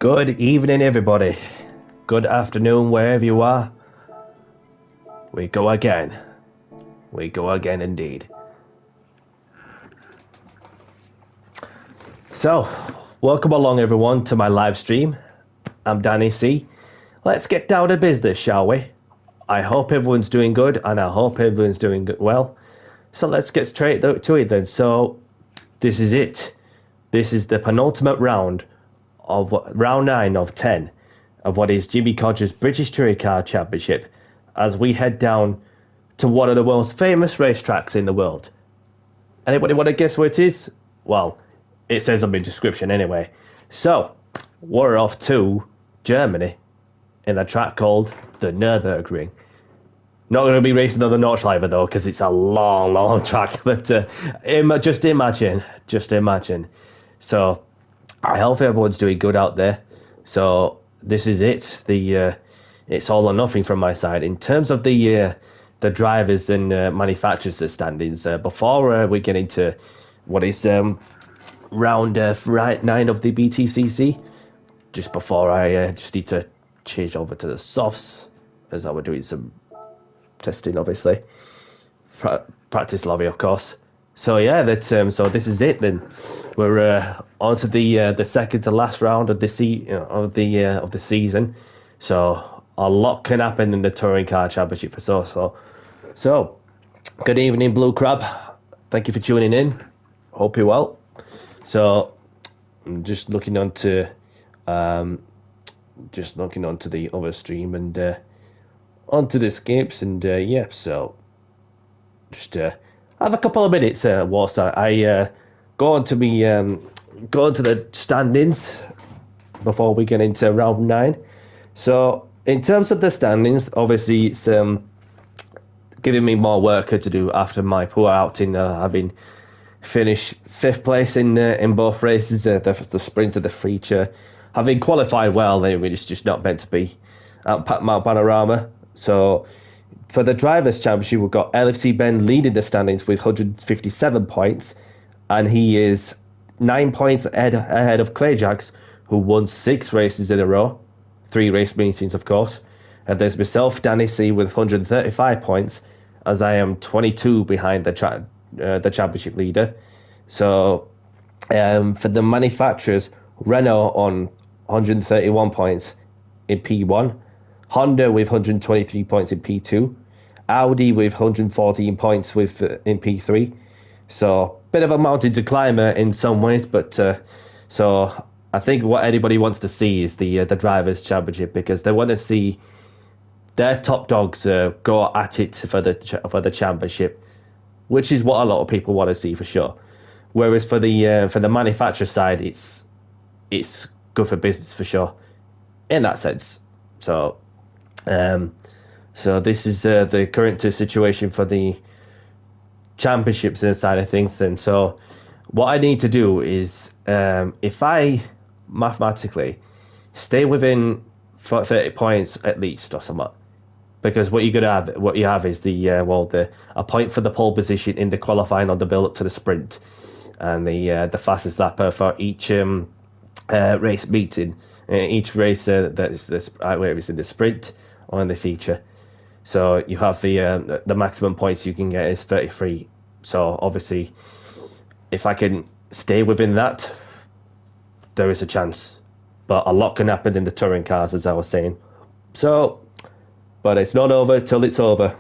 Good evening, everybody. Good afternoon, wherever you are. We go again. We go again indeed. So, welcome along, everyone, to my live stream. I'm Danny C. Let's get down to business, shall we? I hope everyone's doing good, and I hope everyone's doing well. So let's get straight to it then. So, this is it. This is the penultimate round of round 9 of 10 of what is Jimmy Codger's British Touring Car Championship, as we head down to one of the most famous racetracks in the world. Anybody want to guess where it is? Well, it says on the description anyway. So, we're off to Germany in a track called the Nurburgring. Not going to be racing on the Nordschleife though, because it's a long, long track. But just imagine. So, I hope everyone's doing good out there. So this is it. It's all or nothing from my side in terms of the drivers and manufacturers standings. Before we get into what is round 9 of the BTCC, just before I just need to change over to the softs, as I were doing some testing, obviously. Practice lobby, of course. So yeah, so this is it then. We're on to the second to last round of the season. So a lot can happen in the Touring Car Championship for so. Good evening, Blue Crab. Thank you for tuning in. Hope you're well. So I'm just looking onto the other stream and onto the escapes and yeah. So just have a couple of minutes, Warsaw. I go on to the standings before we get into round 9. So in terms of the standings, obviously it's giving me more work to do after my poor outing, having finished 5th place in both races, the sprint and the feature, having qualified well. It's just not meant to be at Mount Panorama. So for the Drivers' Championship, we've got LFC Ben leading the standings with 157 points, and he is 9 points ahead of Clayjax, who won 6 races in a row, 3 race meetings, of course. And there's myself, Danny C, with 135 points, as I am 22 behind the championship leader. So for the manufacturers, Renault on 131 points in P1, Honda with 123 points in P2, Audi with 114 points in P3. So bit of a mountain to climb in some ways, but so I think what anybody wants to see is the Drivers' Championship, because they want to see their top dogs go at it for the championship, which is what a lot of people want to see for sure. Whereas for the manufacturer side, it's good for business for sure in that sense. So so this is the current situation for the championships side of things. And so what I need to do is if I mathematically stay within 30 points at least or something, because what you have is a point for the pole position in the qualifying on the build up to the sprint, and the fastest lapper for each race meeting, each race that is whether it's in the sprint or in the feature. So you have the maximum points you can get is 33. So obviously, if I can stay within that, there is a chance. But a lot can happen in the touring cars, as I was saying. So, but it's not over till it's over.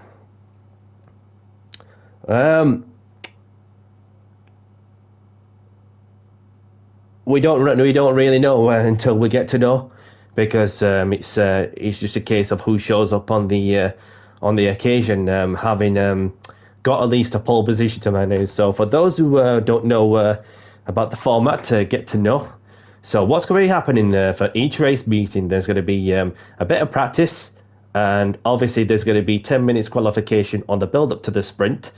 We don't really know until we get to know, because it's just a case of who shows up on the occasion, having got at least a pole position to my name. So for those who don't know about the format, to get to know. So what's going to be happening for each race meeting, there's going to be a bit of practice, and obviously there's going to be 10 minutes qualification on the build up to the sprint.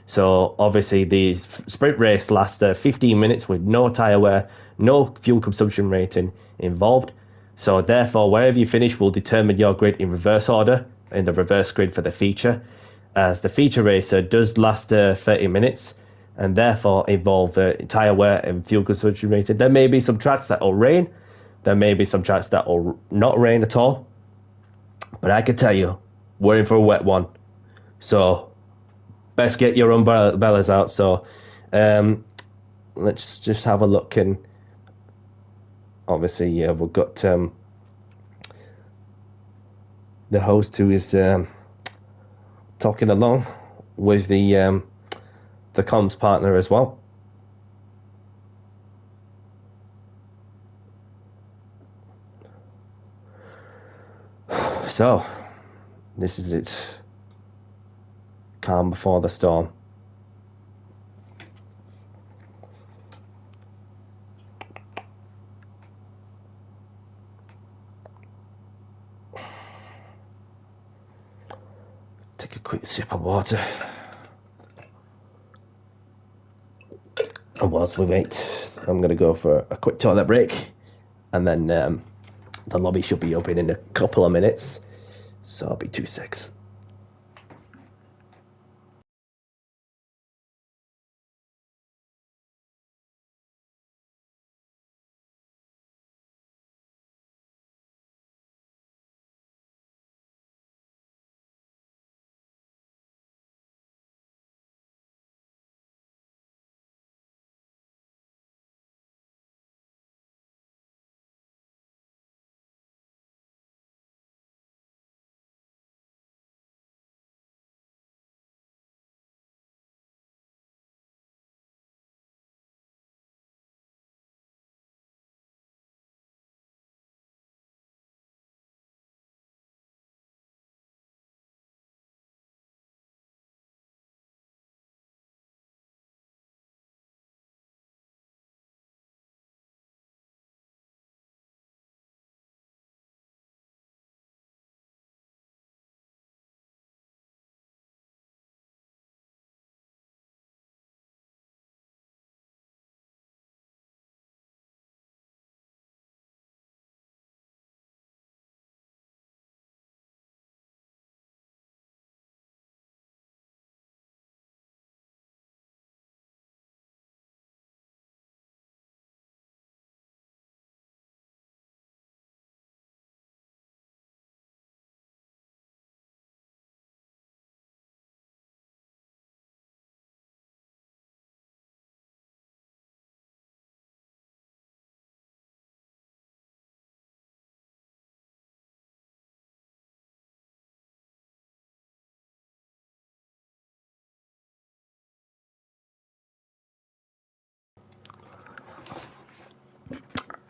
So obviously the sprint race lasts 15 minutes with no tyre wear, no fuel consumption rating involved. So therefore, wherever you finish will determine your grid in reverse order, in the reverse grid for the feature, as the feature race does last 30 minutes and therefore involve tyre wear and fuel consumption rating. There may be some tracks that will rain, There may be some chats that will not rain at all, but I can tell you, we're in for a wet one. So best get your umbrellas out. So let's just have a look. And obviously, yeah, we've got the host who is talking along with the comms partner as well. So this is it. Calm before the storm. Take a quick sip of water. And whilst we wait, I'm going to go for a quick toilet break. And then the lobby should be open in a couple of minutes. So I'll be 2 secs.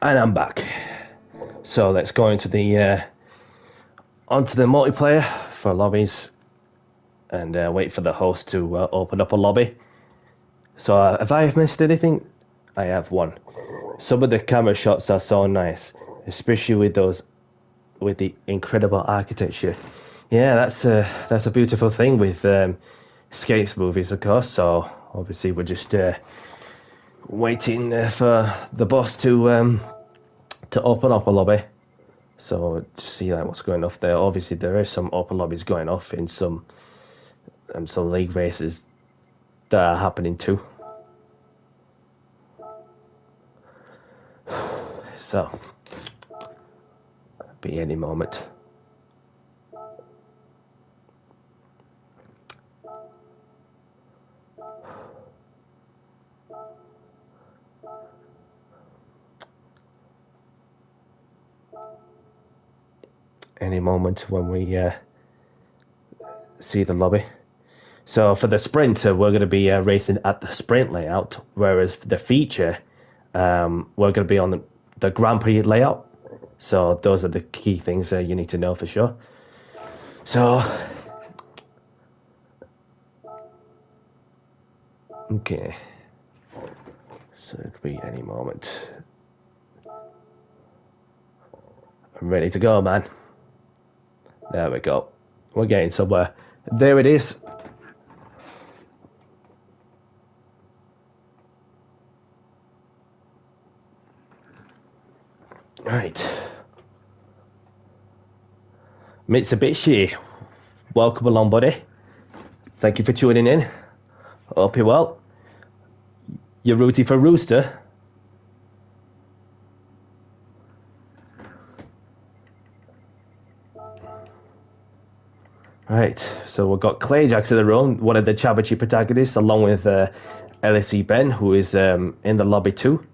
And I'm back. So let's go into the onto the multiplayer for lobbies, and wait for the host to open up a lobby. So if I have missed anything, I have one. Some of the camera shots are so nice, especially with the incredible architecture. Yeah, that's a beautiful thing with skates movies, of course. So obviously we're just waiting for the boss to open up a lobby. So see like what's going off there. Obviously there is some open lobbies going off in some league races that are happening too. So be any moment. Any moment when we see the lobby. So for the sprint, we're going to be racing at the sprint layout, whereas for the feature, we're going to be on the Grand Prix layout. So those are the key things you need to know for sure. So, okay. So it could be any moment. I'm ready to go, man. There we go. We're getting somewhere. There it is. Right. Mitsubishi, welcome along, buddy. Thank you for tuning in. Hope you're well. You're rooting for Rooster. Right, so we've got Clay Jackson in the room, one of the championship protagonists, along with LSE Ben, who is in the lobby too.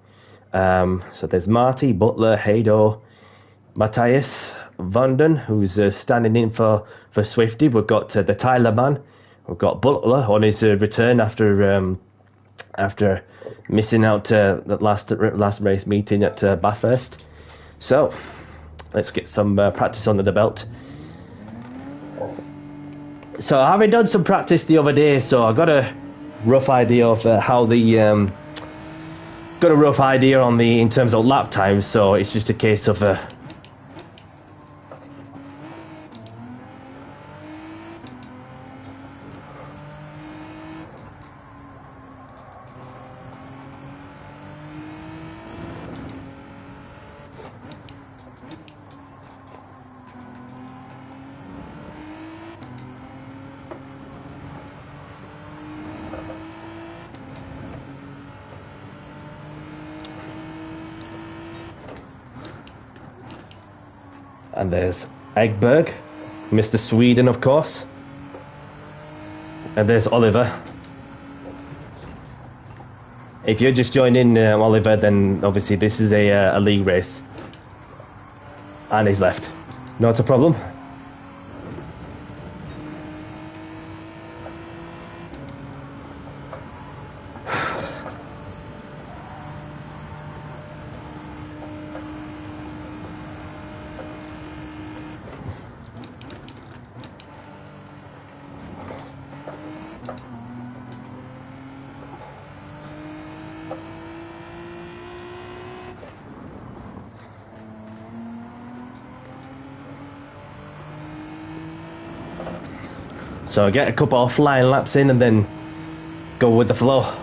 So there's Marty, Butler, Haydo, Matthias, Vanden, who's standing in for Swifty. We've got the Tyler man. We've got Butler on his return after missing out the last race meeting at Bathurst. So let's get some practice under the belt. So having done some practice the other day, so I got a rough idea of how the got a rough idea on the in terms of lap times. So it's just a case of and there's Egberg, Mr. Sweden, of course. And there's Oliver. If you're just joining Oliver, then obviously this is a league race. And he's left. Not a problem. So get a couple of flying laps in and then go with the flow.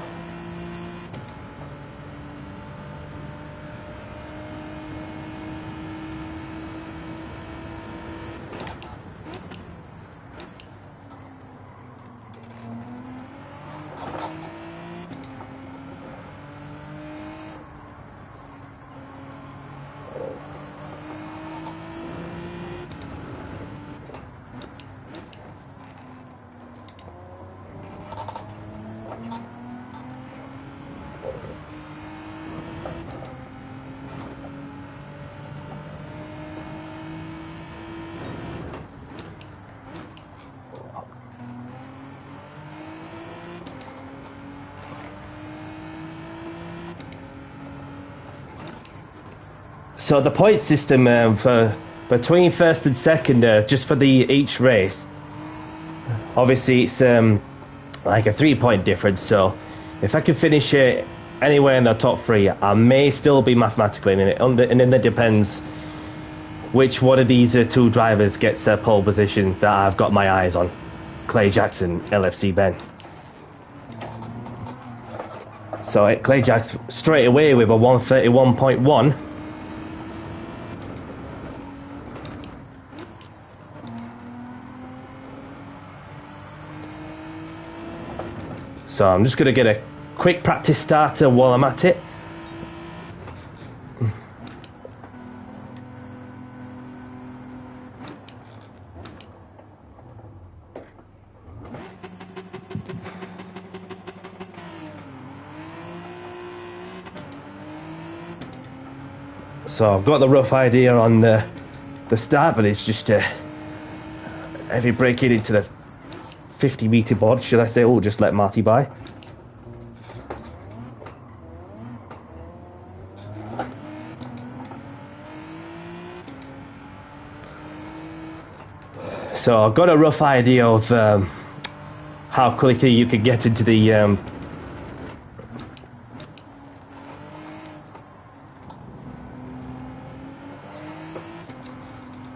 So the point system for between first and second, just for each race, obviously it's like a 3-point difference. So if I can finish anywhere in the top 3, I may still be mathematically in it. And then it depends which one of these 2 drivers gets a pole position that I've got my eyes on. Clay Jackson, LFC Ben. So Clay Jackson straight away with a 131.1. So I'm just going to get a quick practice starter while I'm at it. So I've got the rough idea on the start, but it's just heavy braking into the 50-meter board, should I say? Oh, just let Marty by. So I've got a rough idea of how quickly you could get into the and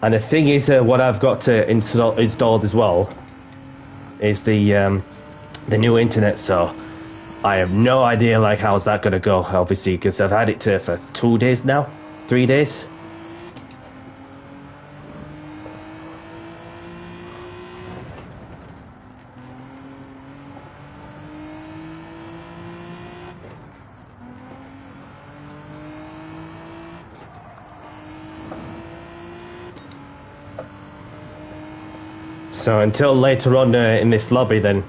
the thing is, what I've got to installed as well is the new internet. So I have no idea like how's that going to go, obviously, because I've had it for 2 days now, 3 days. So until later on in this lobby, then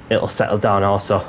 it'll settle down also.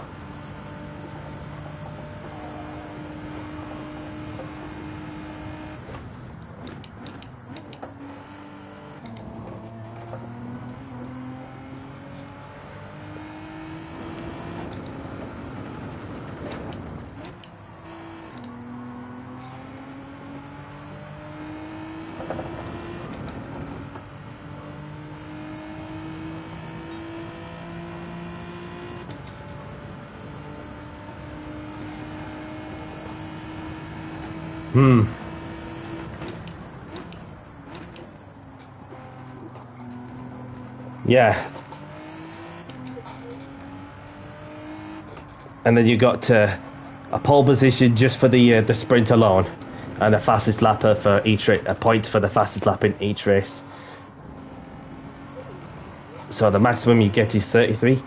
Yeah. And then you got a pole position just for the sprint alone, and the fastest lapper for each race, a point for the fastest lap in each race. So the maximum you get is 33.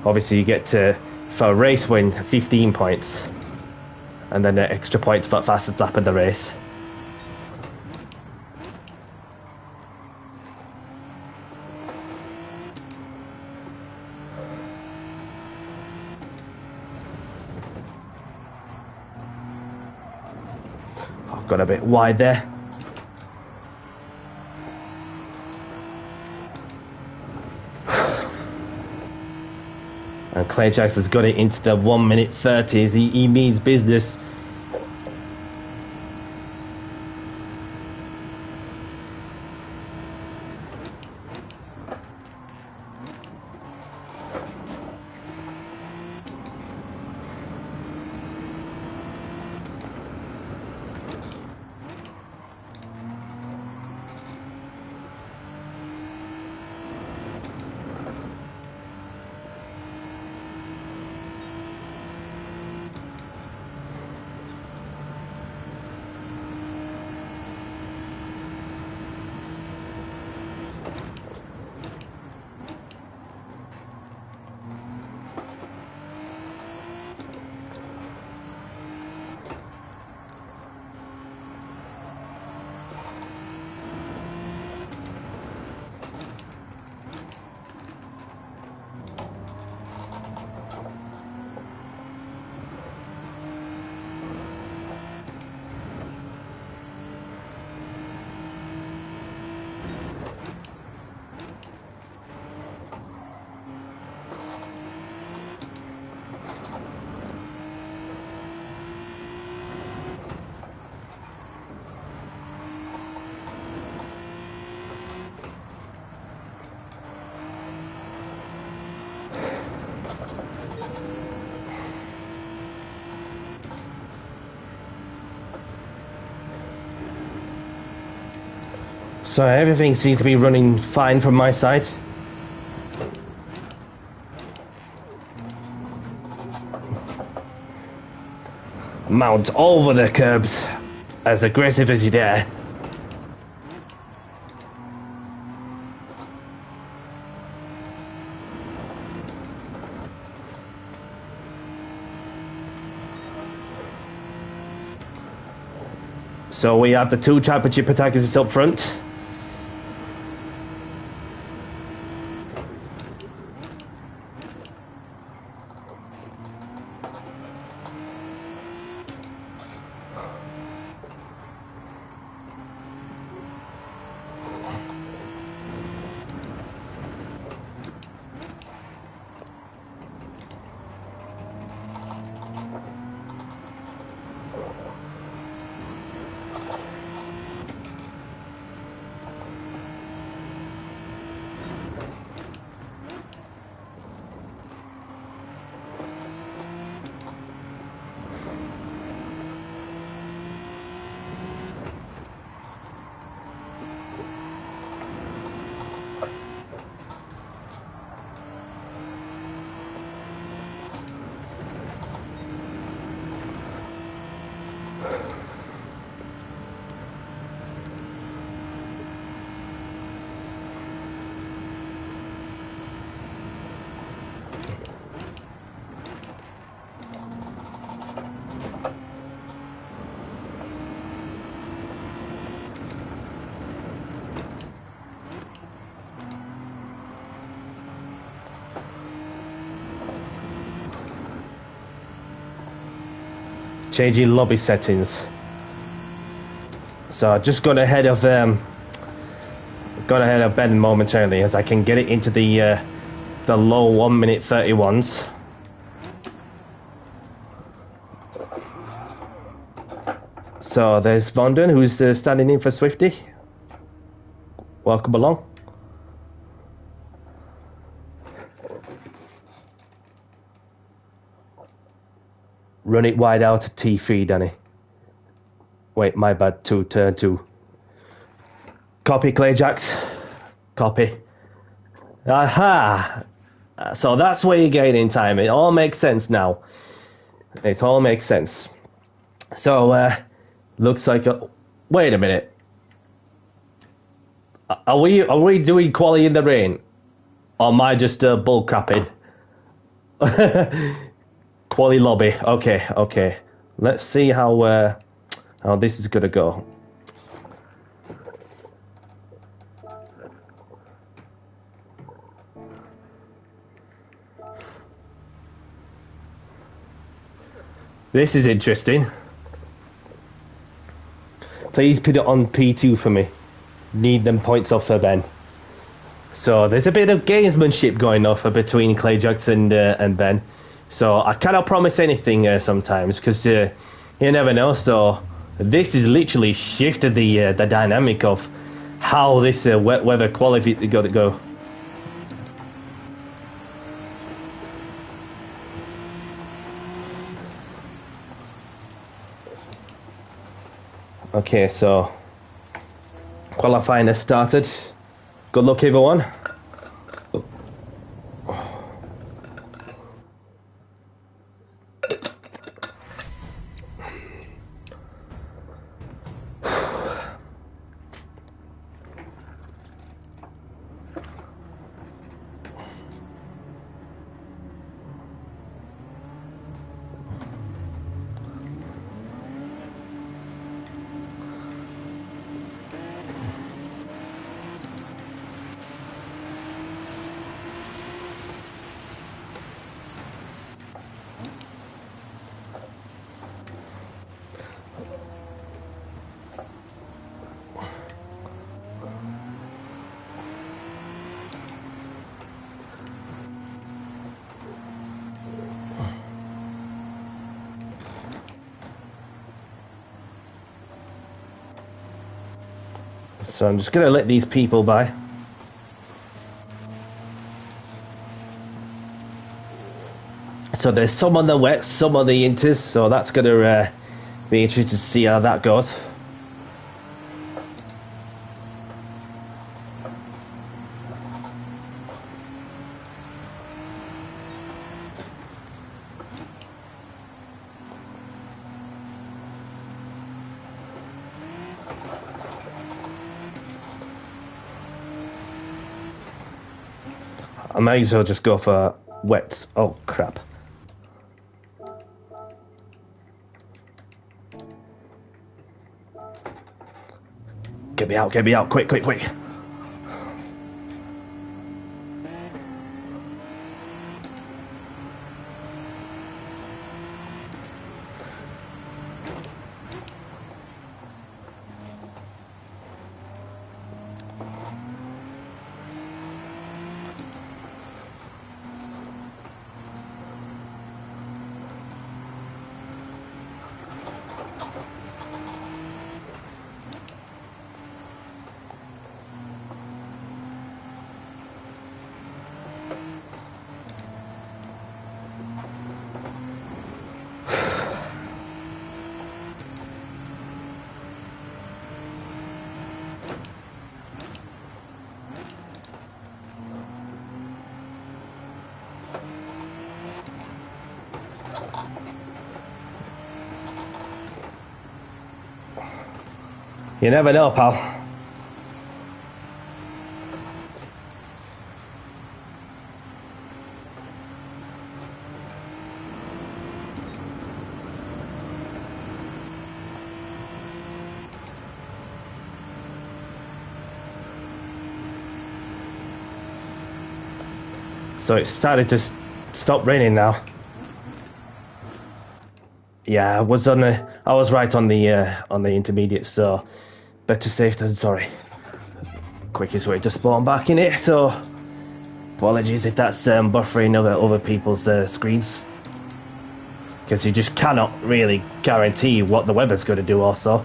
Obviously, you get for a race win 15 points, and then an extra points for fastest lap in the race. I've got a bit wide there. And Clay Jackson's got it into the 1 minute 30s. He means business. So everything seems to be running fine from my side. Mount over the curbs, as aggressive as you dare. So we have the two championship protagonists up front. changing lobby settings. So just gone ahead of Ben momentarily as I can get it into the low 1 minute 31s. So there's Vondon, who's standing in for Swifty. Welcome along. Run it wide out to T3, Danny. Wait, my bad. Turn 2. Copy, Clayjacks. Copy. Aha! So that's where you're gaining time. It all makes sense now. It all makes sense. So, looks like wait a minute. Are we doing quali in the rain? Or am I just bull crapping? Quali lobby. Okay. Let's see how this is gonna go. This is interesting. Please put it on P2 for me. Need them points off for Ben. So there's a bit of gamesmanship going off between Clayjacks and Ben. So I cannot promise anything sometimes because you never know. So this is literally shifted the dynamic of how this wet weather quality got to go. Okay, so qualifying has started. Good luck, everyone. So I'm just going to let these people by. So there's some on the wets, some on the inters, so that's going to be interesting to see how that goes. I might as well just go for wets. Oh, crap. Get me out, quick. You never know, pal. So it started to stop raining now. Yeah, I was right on the intermediate, so better safe than sorry. Quickest way to spawn back in it, so apologies if that's buffering other people's screens. Because you just cannot really guarantee what the weather's going to do also.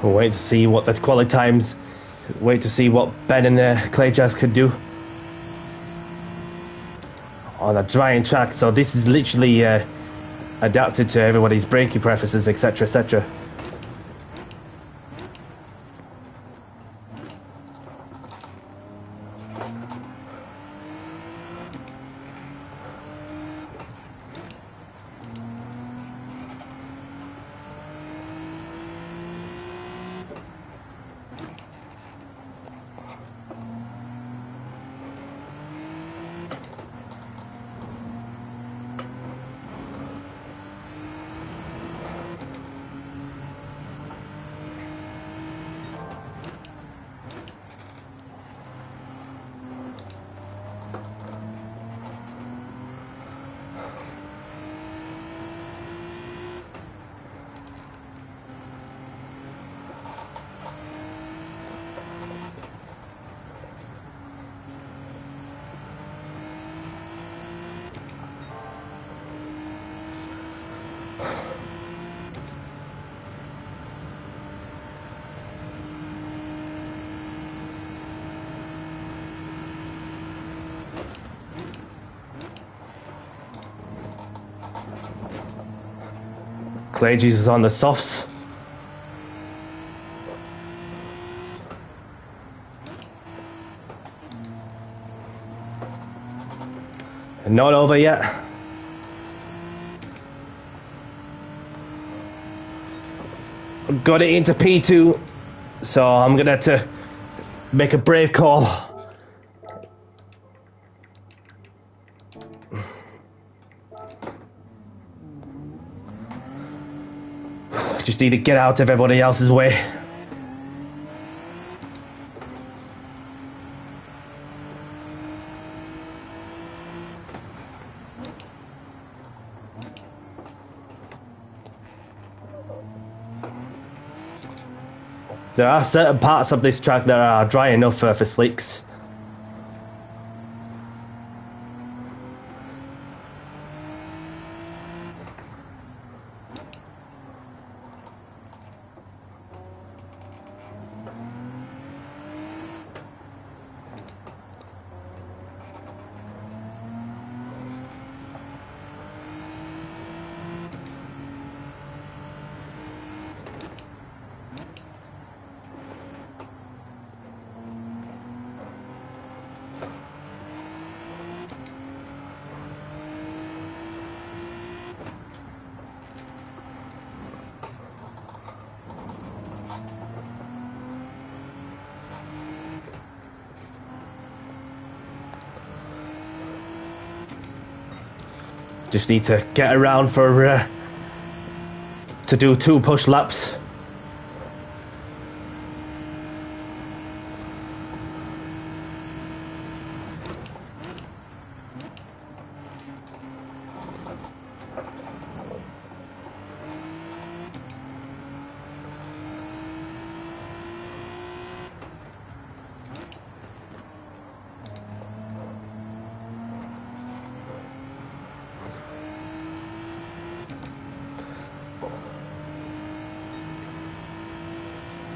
We'll wait to see what the quality times. Wait to see what Ben and Clay Jazz could do on a drying track. So this is literally adapted to everybody's braking preferences, etc., etc. Clay Jesus on the softs. And not over yet. Got it into P2, so I'm gonna have to make a brave call. Just need to get out of everybody else's way. There are certain parts of this track that are dry enough for slicks. Just need to get around for to do 2 push laps.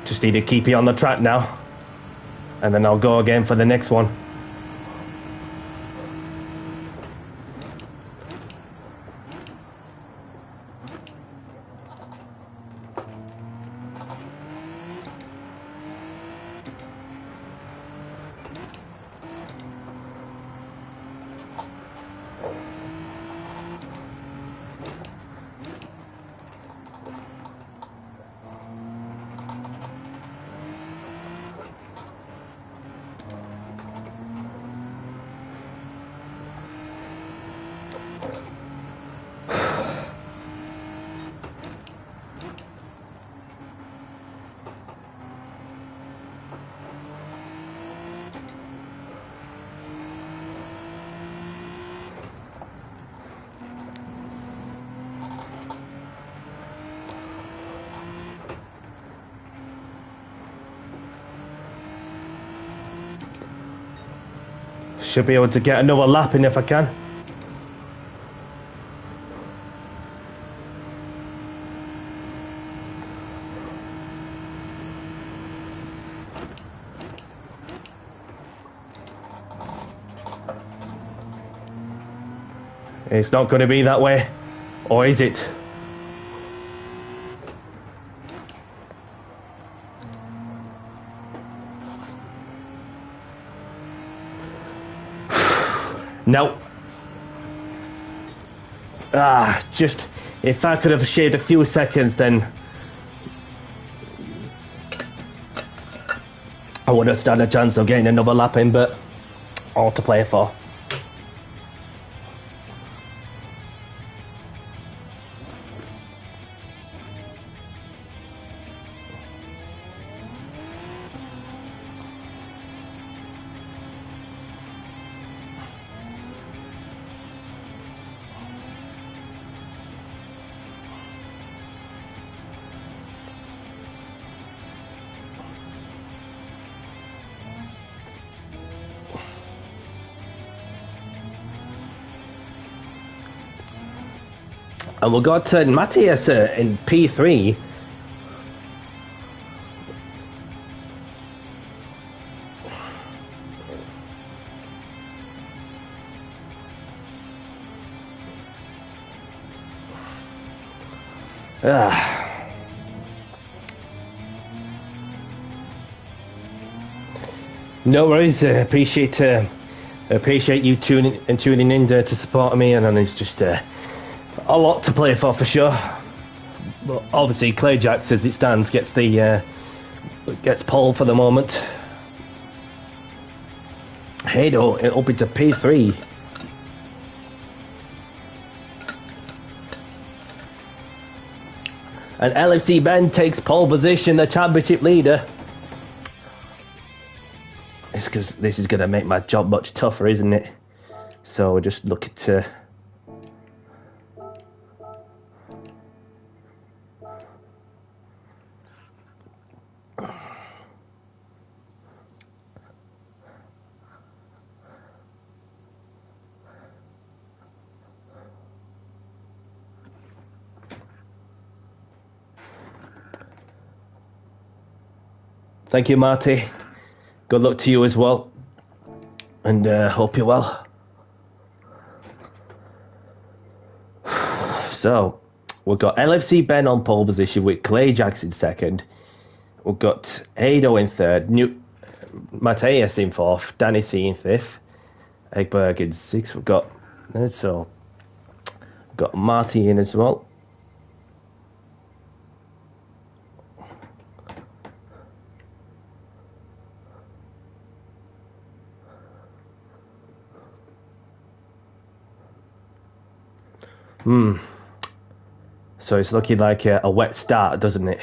Just need to keep it on the track now. And then I'll go again for the next one. Should be able to get another lap in if I can. It's not going to be that way, or is it? No. Just if I could have shaved a few seconds, then I would have stood a chance of getting another lap in, but all to play for. And we've got Matthias in P3. No worries. Appreciate you tuning in to support me, and then it's just a lot to play for sure. But obviously, Clayjax, as it stands, gets pole for the moment. Hado up into P3. And LFC Ben takes pole position, the championship leader. It's because this is going to make my job much tougher, isn't it? So we're just looking to... Thank you, Marty. Good luck to you as well. And hope you're well. So, we've got LFC Ben on pole position with Clay Jackson second. We've got Ado in third. Matthias in fourth. Danny C in fifth. Egberg in sixth. We've got Marty in as well. So it's looking like a wet start, doesn't it?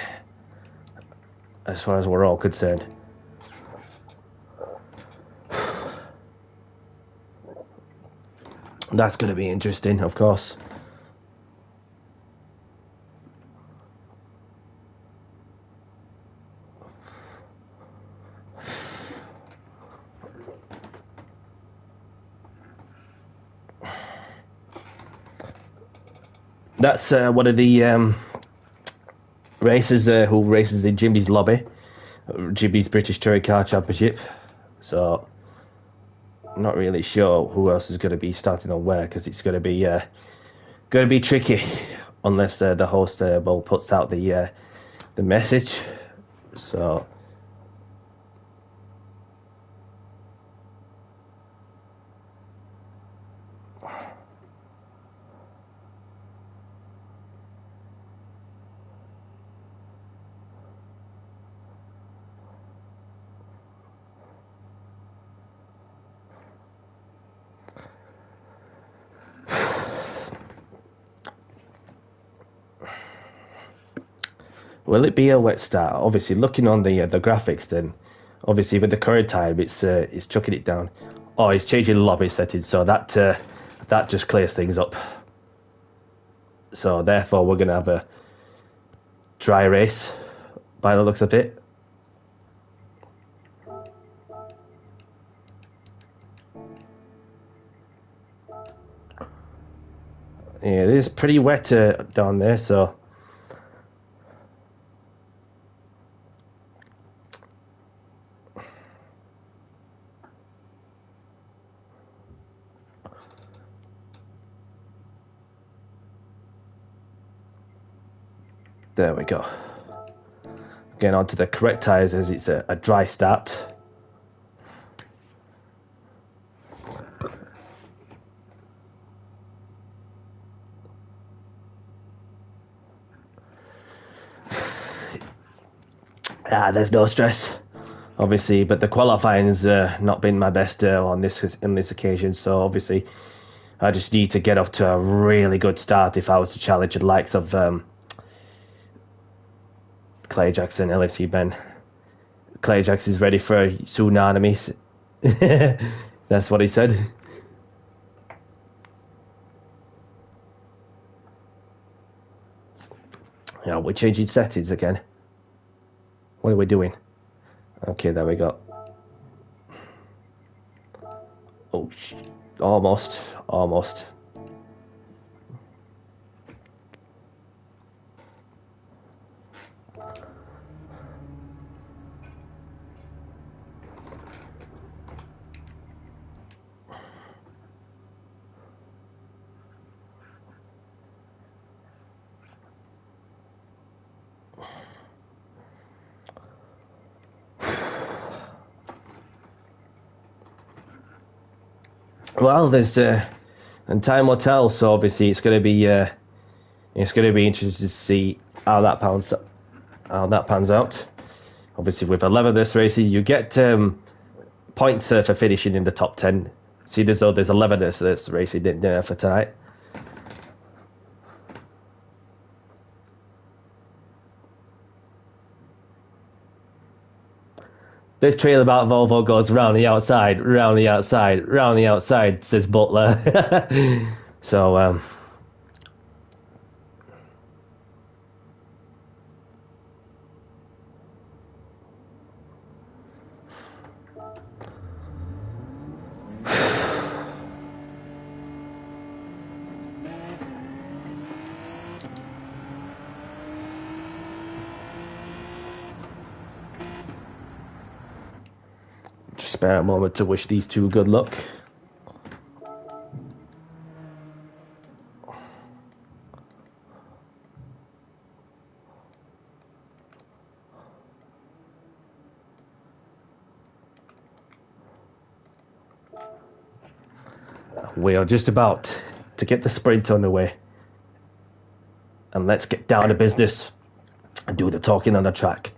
As far as we're all concerned. That's going to be interesting, of course. That's one of the racers who races in Jimmy's lobby. GB's British Touring Car Championship. So I'm not really sure who else is going to be starting on where, because it's going to be tricky unless the host puts out the message. So. Will it be a wet start? Obviously, looking on the graphics, then obviously with the current time, it's chucking it down. Oh, it's changing the lobby settings, so that just clears things up. So therefore, we're gonna have a dry race by the looks of it. Yeah, it is pretty wet down there, so. There we go. Getting onto the correct tyres as it's a dry start. There's no stress, obviously, but the qualifying's not been my best on this occasion. So obviously, I just need to get off to a really good start if I was to challenge the likes of Clay Jackson, LFC Ben. Clay Jackson's ready for tsunamis. That's what he said. Yeah, we're changing settings again. What are we doing? Okay, there we go. Oh, almost. Well, there's and time will tell. So obviously, it's going to be interesting to see how that pans out. Obviously, with 11 this racing, you get points for finishing in the top 10. See, there's 11 this racing for tonight. This trail about Volvo goes round the outside, round the outside, round the outside, says Butler. So, just spare a moment to wish these two good luck. We are just about to get the sprint underway. And let's get down to business and do the talking on the track.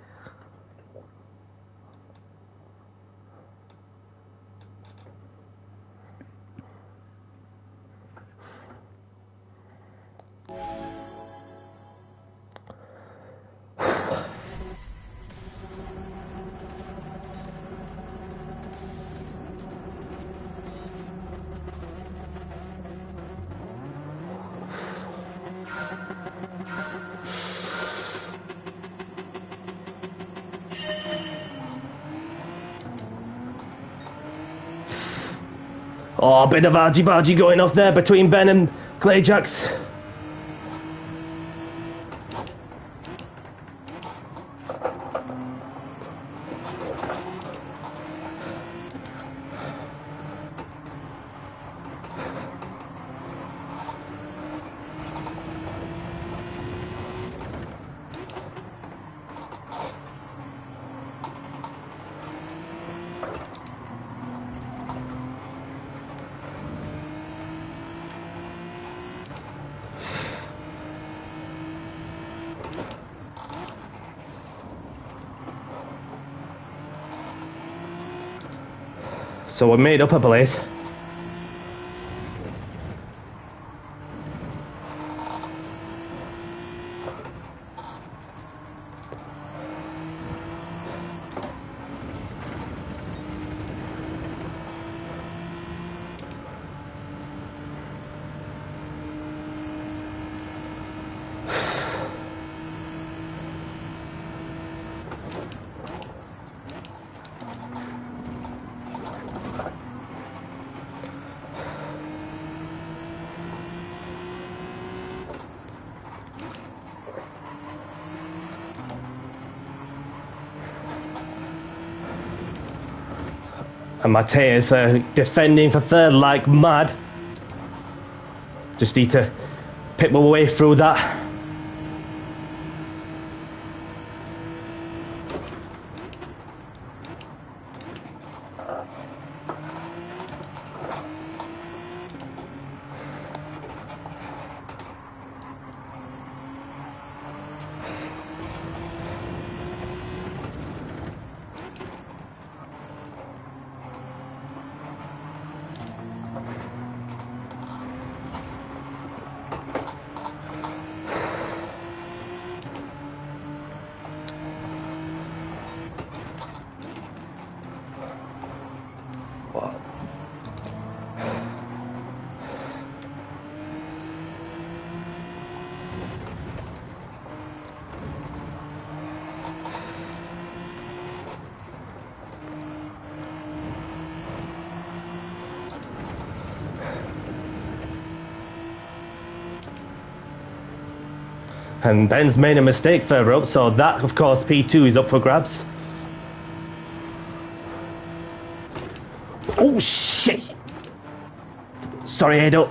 Oh, a bit of argy-bargy going off there between Ben and Clay Jacks. So we made up a place. And my tears are defending for third like mad. Just need to pick my way through that. And Ben's made a mistake further up, so that, of course, P2 is up for grabs. Oh, shit! Sorry, Ado.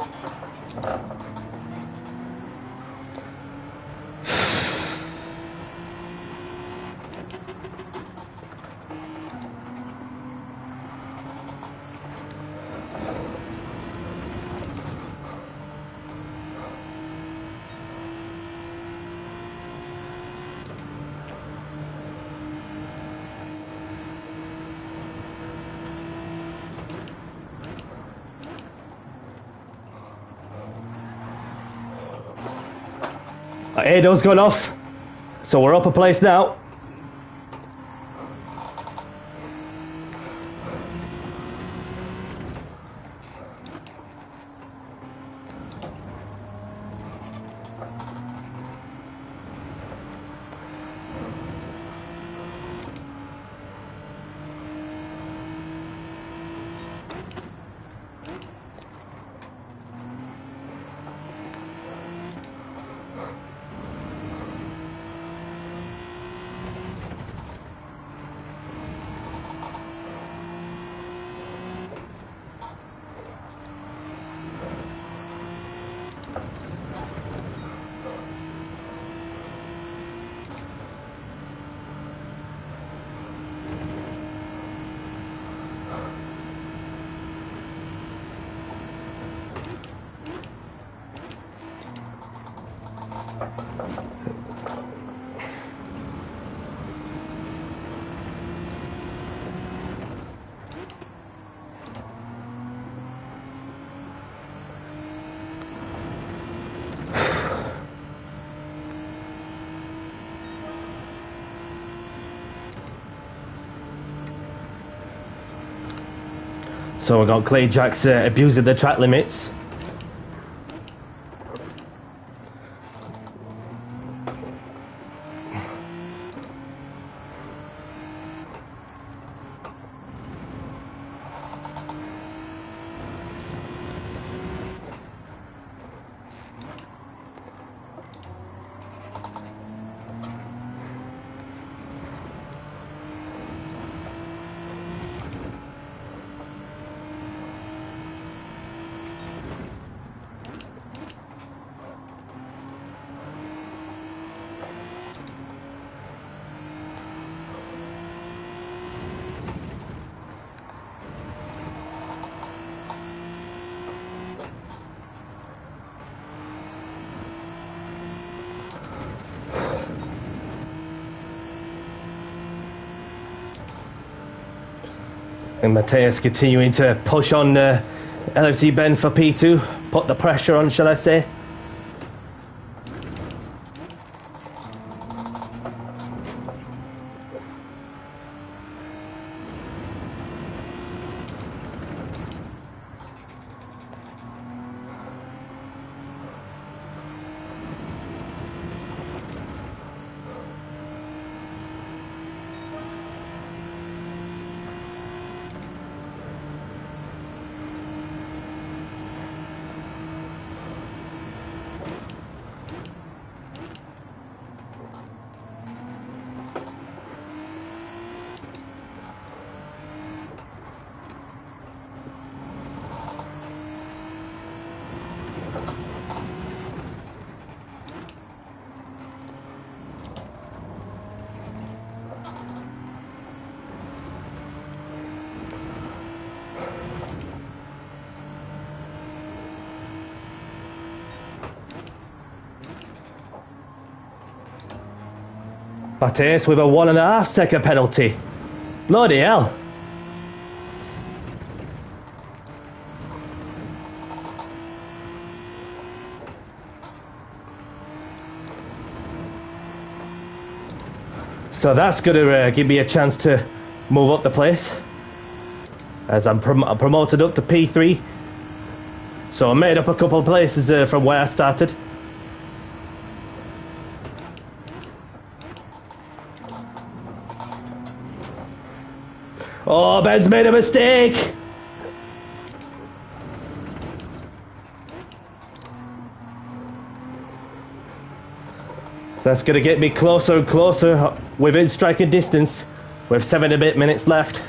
Ado's gone off, so we're up a place now. So we got Clay Jacks abusing the track limits. And Mateus continuing to push on LFC Ben for P2. Put the pressure on, shall I say. Mateus with a 1.5 second penalty. Bloody hell. So that's going to give me a chance to move up the place, as I'm promoted up to P3. So I made up a couple of places from where I started. Oh, Ben's made a mistake! That's going to get me closer and closer within striking distance with 7 a bit minutes left.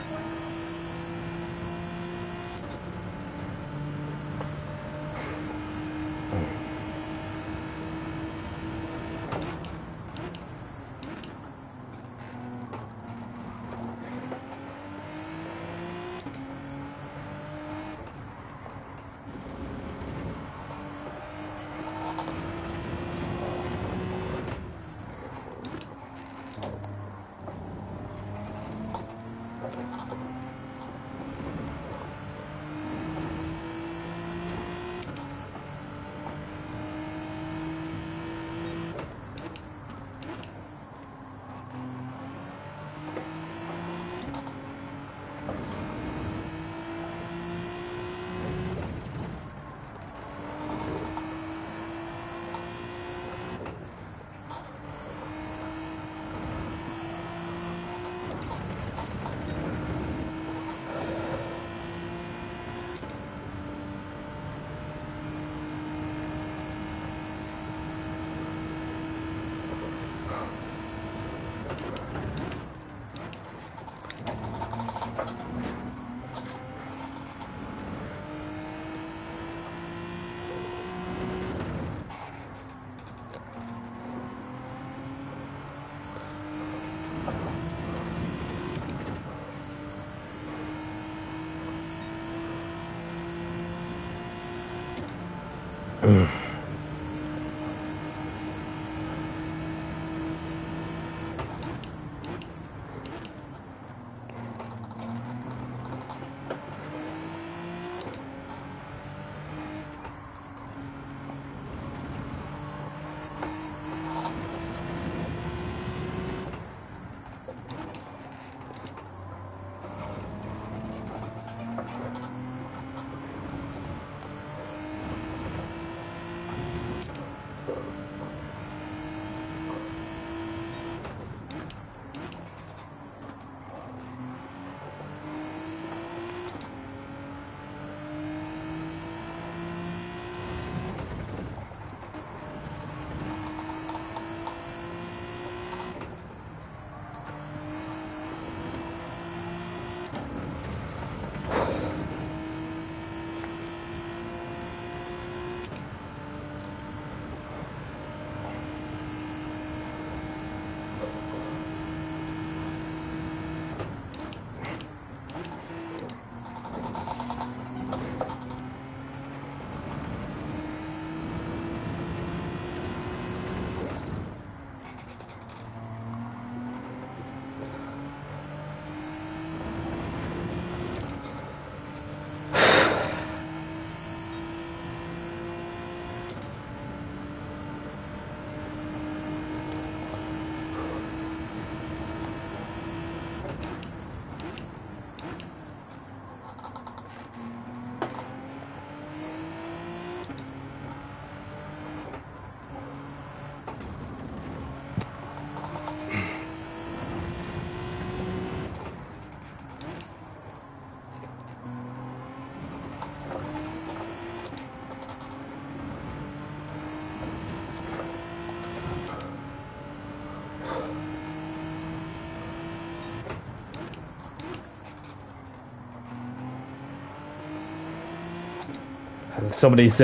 Somebody's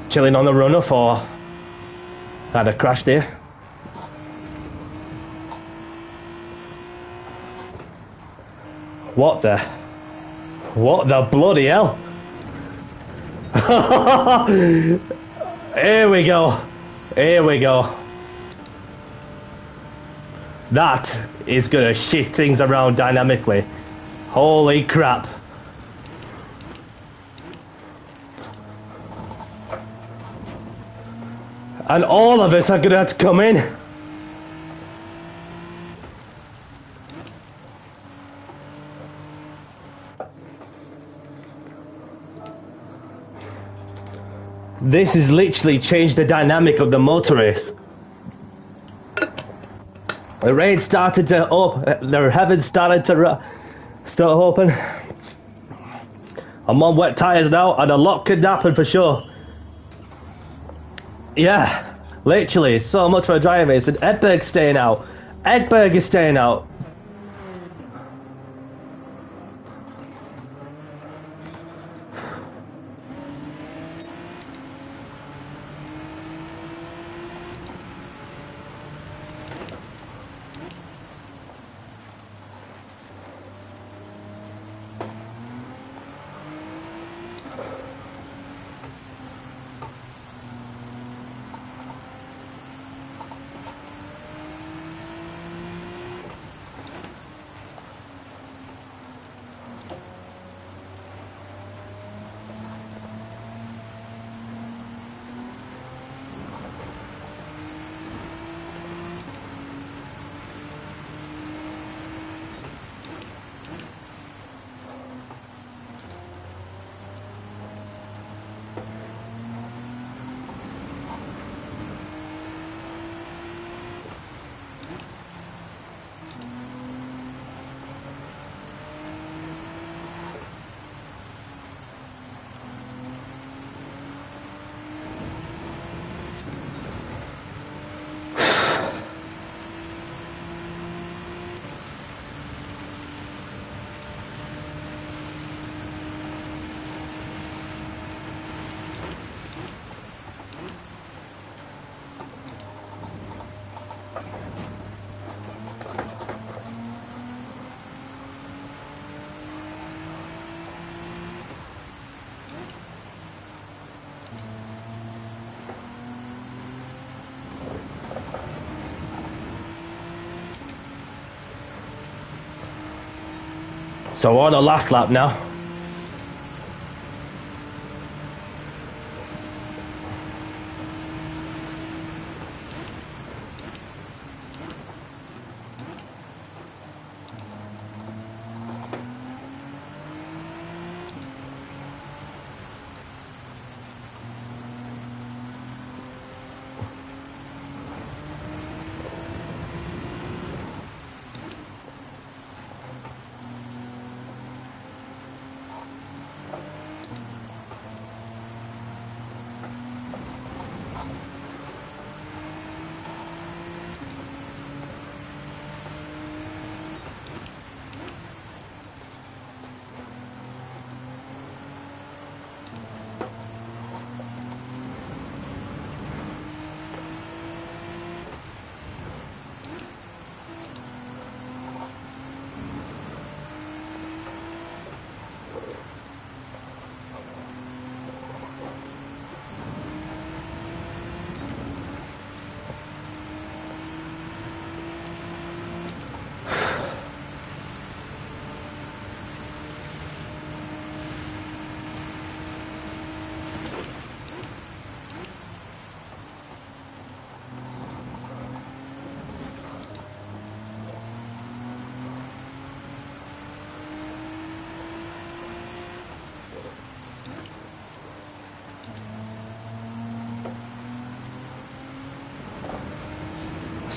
chilling on the runoff or had a crash there. What the bloody hell? Here we go. That is gonna shift things around dynamically. Holy crap. And all of us are gonna have to come in. This has literally changed the dynamic of the motor race. The rain started to open, the heavens started to start open. I'm on wet tyres now, and a lot could happen for sure. Yeah, literally, so much for a dry race, and Edberg's staying out. Edberg is staying out. So we're on the last lap now.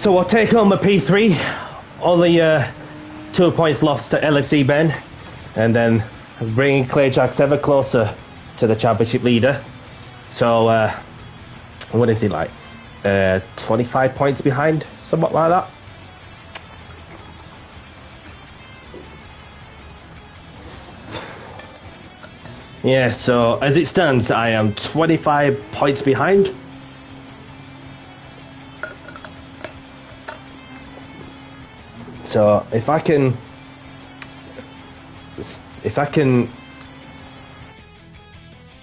So I'll take home a P3, only 2 points lost to LFC Ben, and then bringing Clayjack's ever closer to the championship leader. So what is he like? 25 points behind, somewhat like that. Yeah, so as it stands, I am 25 points behind. So if I can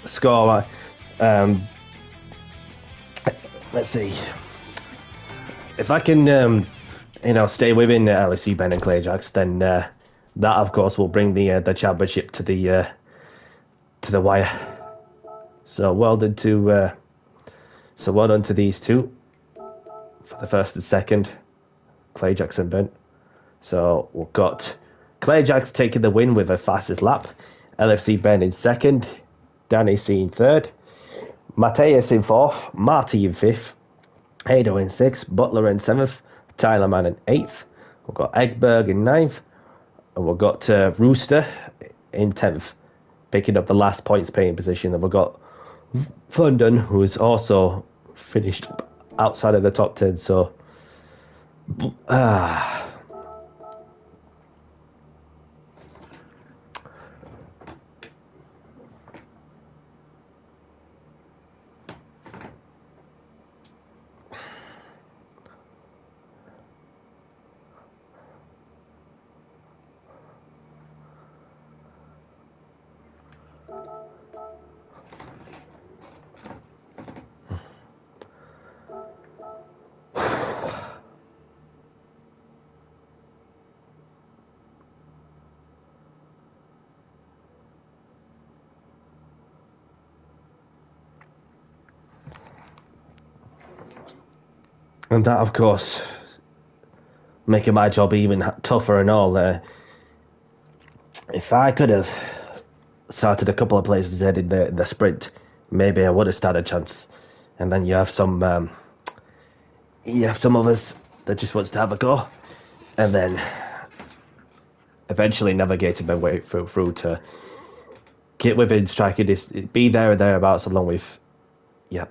score, let's see, if I can stay within LFC Ben and Clayjax, then that of course will bring the championship to the wire. So well done to these two for the first and second, Clayjax and Ben. So we've got Clayjax taking the win with a fastest lap, LFC Ben in second, Danny C in third, Mateus in fourth, Marty in fifth, Hado in sixth, Butler in seventh, Tyler Mann in eighth. We've got Egberg in ninth, and we've got Rooster in 10th, picking up the last points paying position. And we've got Fundon, who is also finished outside of the top 10. So, and that, of course, making my job even tougher and all. If I could have started a couple of places ahead in the sprint, maybe I would have started a chance. And then you have some others that just wants to have a go, and then eventually navigating my way through to get within striking distance, be there or thereabouts, along with, yeah.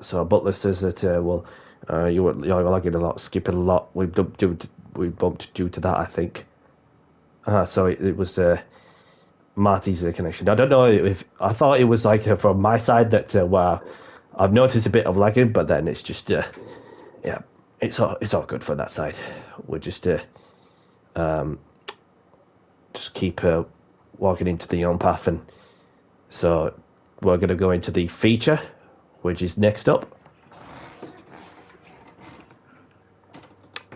So Butler says that you're lagging a lot, skipping a lot. We bumped due to that, I think. So it was Marty's connection. I don't know if I thought it was like from my side that where I've noticed a bit of lagging, but then it's just yeah, it's all good for that side. We're just keep walking into the own path, and so we're going to go into the feature, which is next up.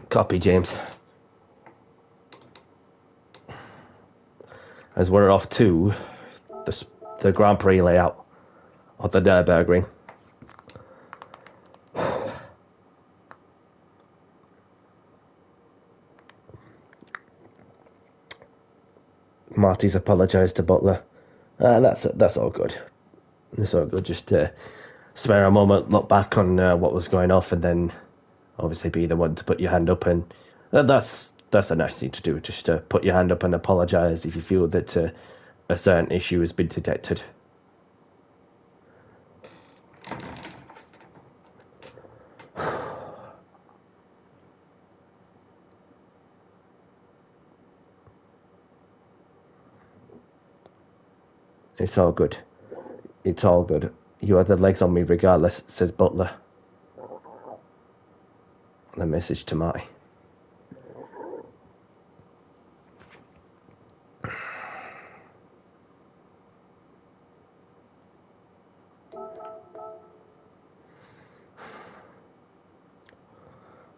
Copy, James. As we're off to the Grand Prix layout of the Nurburgring. Marty's apologised to Butler. That's all good. It's all good. Just spare a moment, look back on what was going off, and then obviously be the one to put your hand up, and that's a nice thing to do. Just to put your hand up and apologise if you feel that a certain issue has been detected. It's all good. It's all good. You had the legs on me regardless, says Butler. The message to Marty.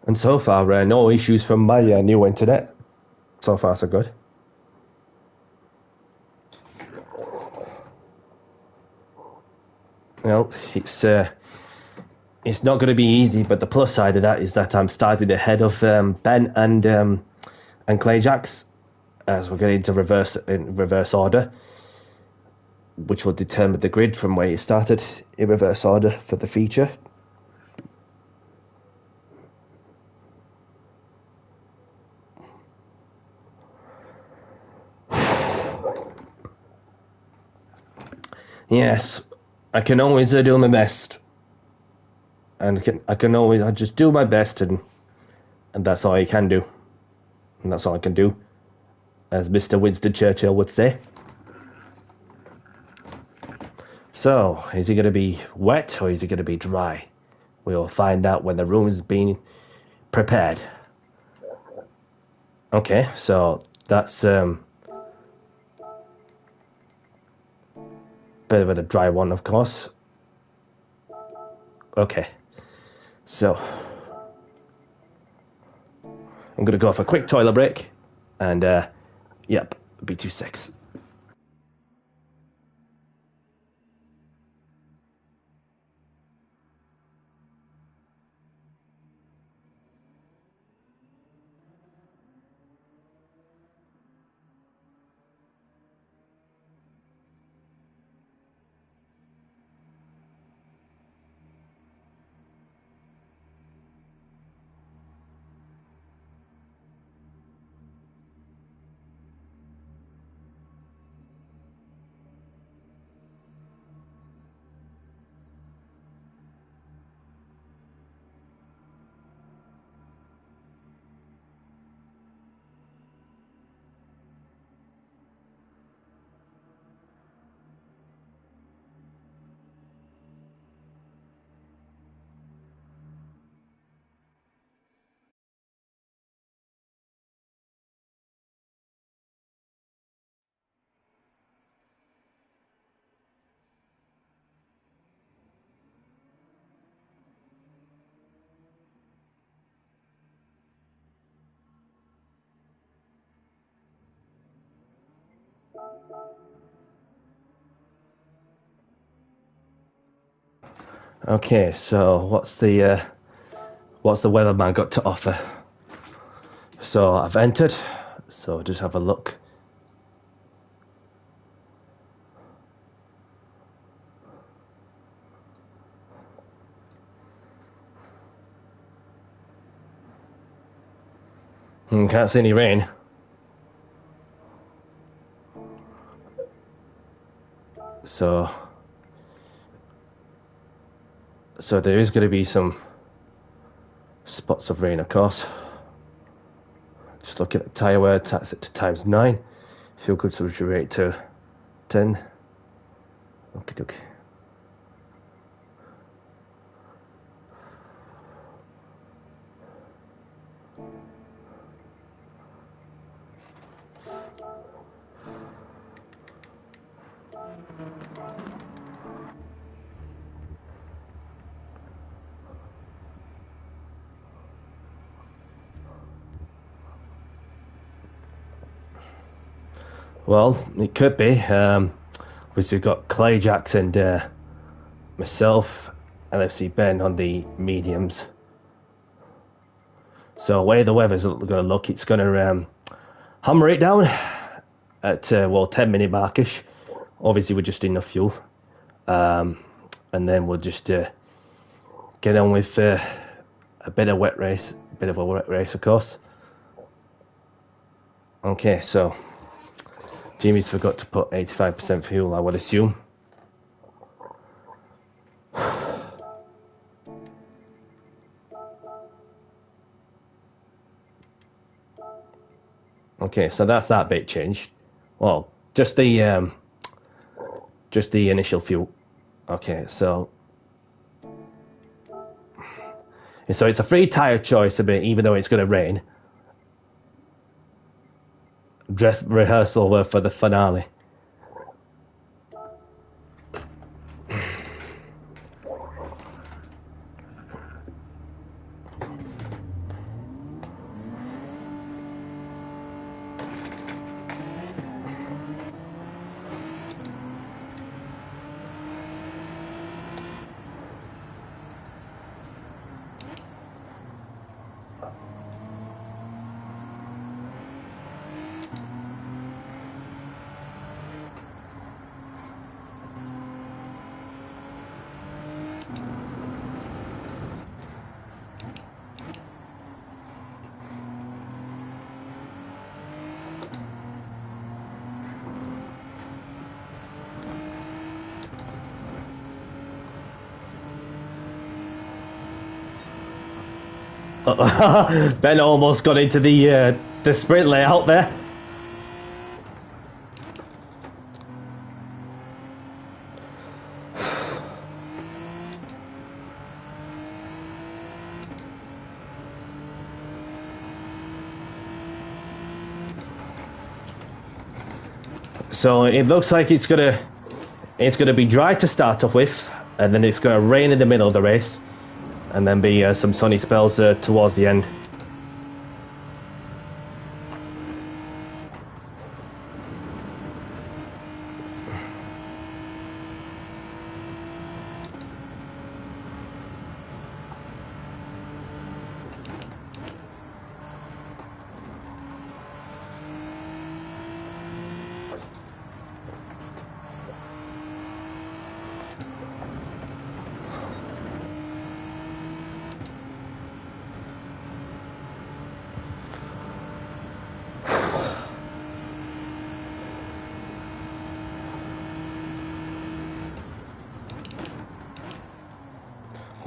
And so far, no issues from my new internet. So far, so good. Well, it's not going to be easy, but the plus side of that is that I'm starting ahead of Ben and Clayjax as we're getting into reverse order, which will determine the grid from where you started in reverse order for the feature. Yes, I can always do my best, and I just do my best, and that's all I can do, and that's all I can do. as Mr. Winston Churchill would say. So, is it going to be wet or is it going to be dry? We'll find out when the room's been prepared. Okay, so that's bit of a dry one, of course. Okay, so I'm going to go for a quick toilet break, and yep, be 2 6. Okay, so what's the weatherman got to offer? So I've entered, so just have a look. Can't see any rain. So there is going to be some spots of rain, of course. Just looking at tyre wear, tax it to ×9. Fuel consumption rate to 10. Okay. Well, it could be. We've got Clay Jacks and myself, LFC Ben on the mediums. So the way the weather's going to look, it's going to hammer it down at 10-minute markish. Obviously, we're just enough fuel, and then we'll just get on with a bit of a wet race, of course. Okay, so Jimmy's forgot to put 85% fuel, I would assume. Okay, so that's that bit changed. Well, just the initial fuel. Okay, so it's a free tire choice a bit, even though it's going to rain. Dress rehearsal for the finale. Ben almost got into the sprint layout there. So it looks like it's gonna be dry to start off with, and then it's gonna rain in the middle of the race, and then be some sunny spells towards the end.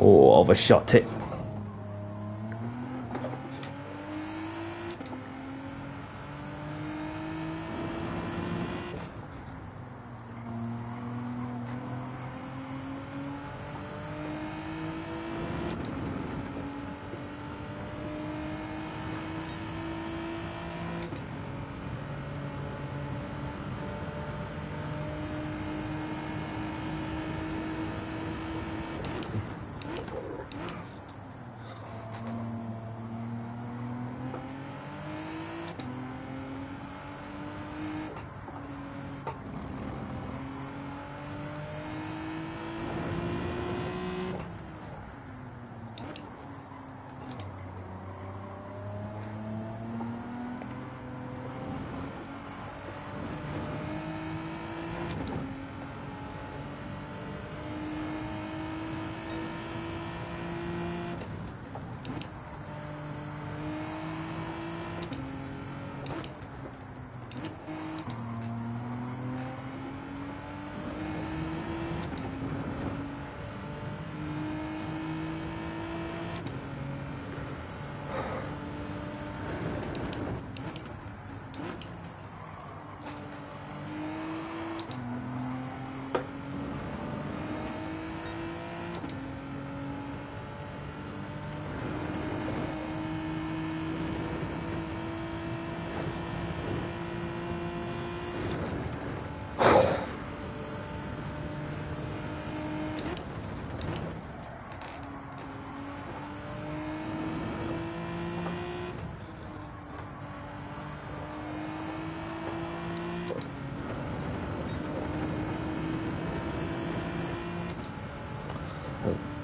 Oh, overshot it.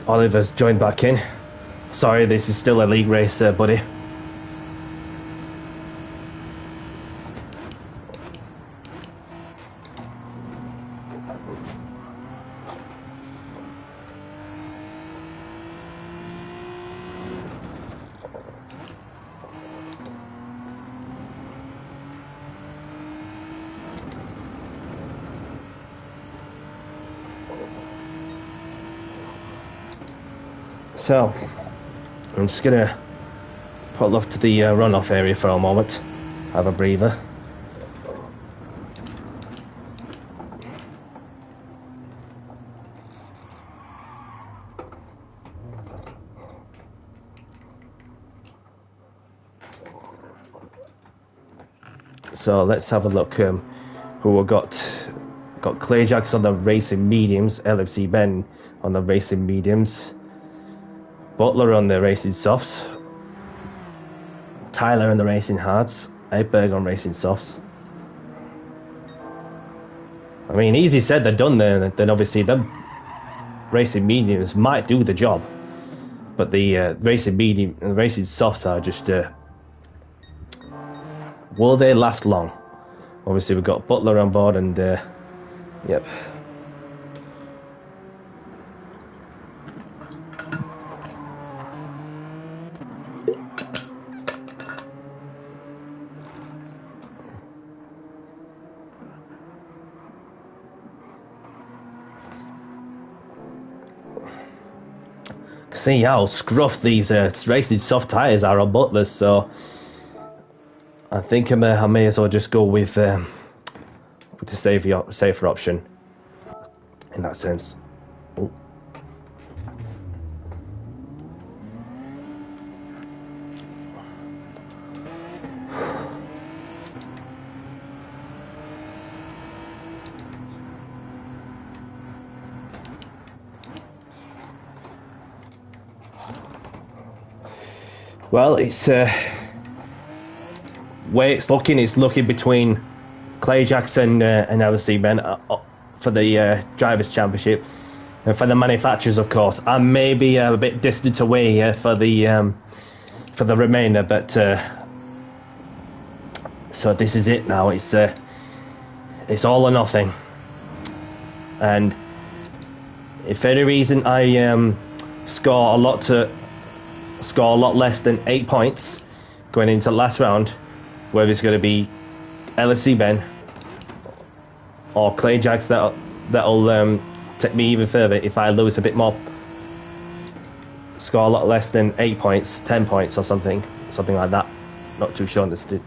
Oliver's joined back in. Sorry, this is still a league race, buddy. So, I'm just gonna pull off to the runoff area for a moment, have a breather. So let's have a look who we got Clayjacks on the racing mediums, LFC Ben on the racing mediums, Butler on the racing softs, Tyler on the racing hards, Eichberg on racing softs. I mean, easy said than done there. Then obviously the racing mediums might do the job, but the racing softs are just will they last long? Obviously we've got Butler on board, and yep. See how scruffed these racing soft tyres are on Butlers, so I think I may as well just go with the safer option in that sense. Ooh. Well, it's way it's looking between Clay Jackson and LC Ben for the Drivers' Championship, and for the manufacturers, of course. I may be a bit distant away for the remainder, but so this is it now. It's all or nothing, and if for any reason I score a lot less than 8 points going into the last round, whether it's going to be LFC Ben or Clay Jacks that'll take me even further. If I lose a bit more, score a lot less than 8 points, 10 points or something like that. Not too sure understood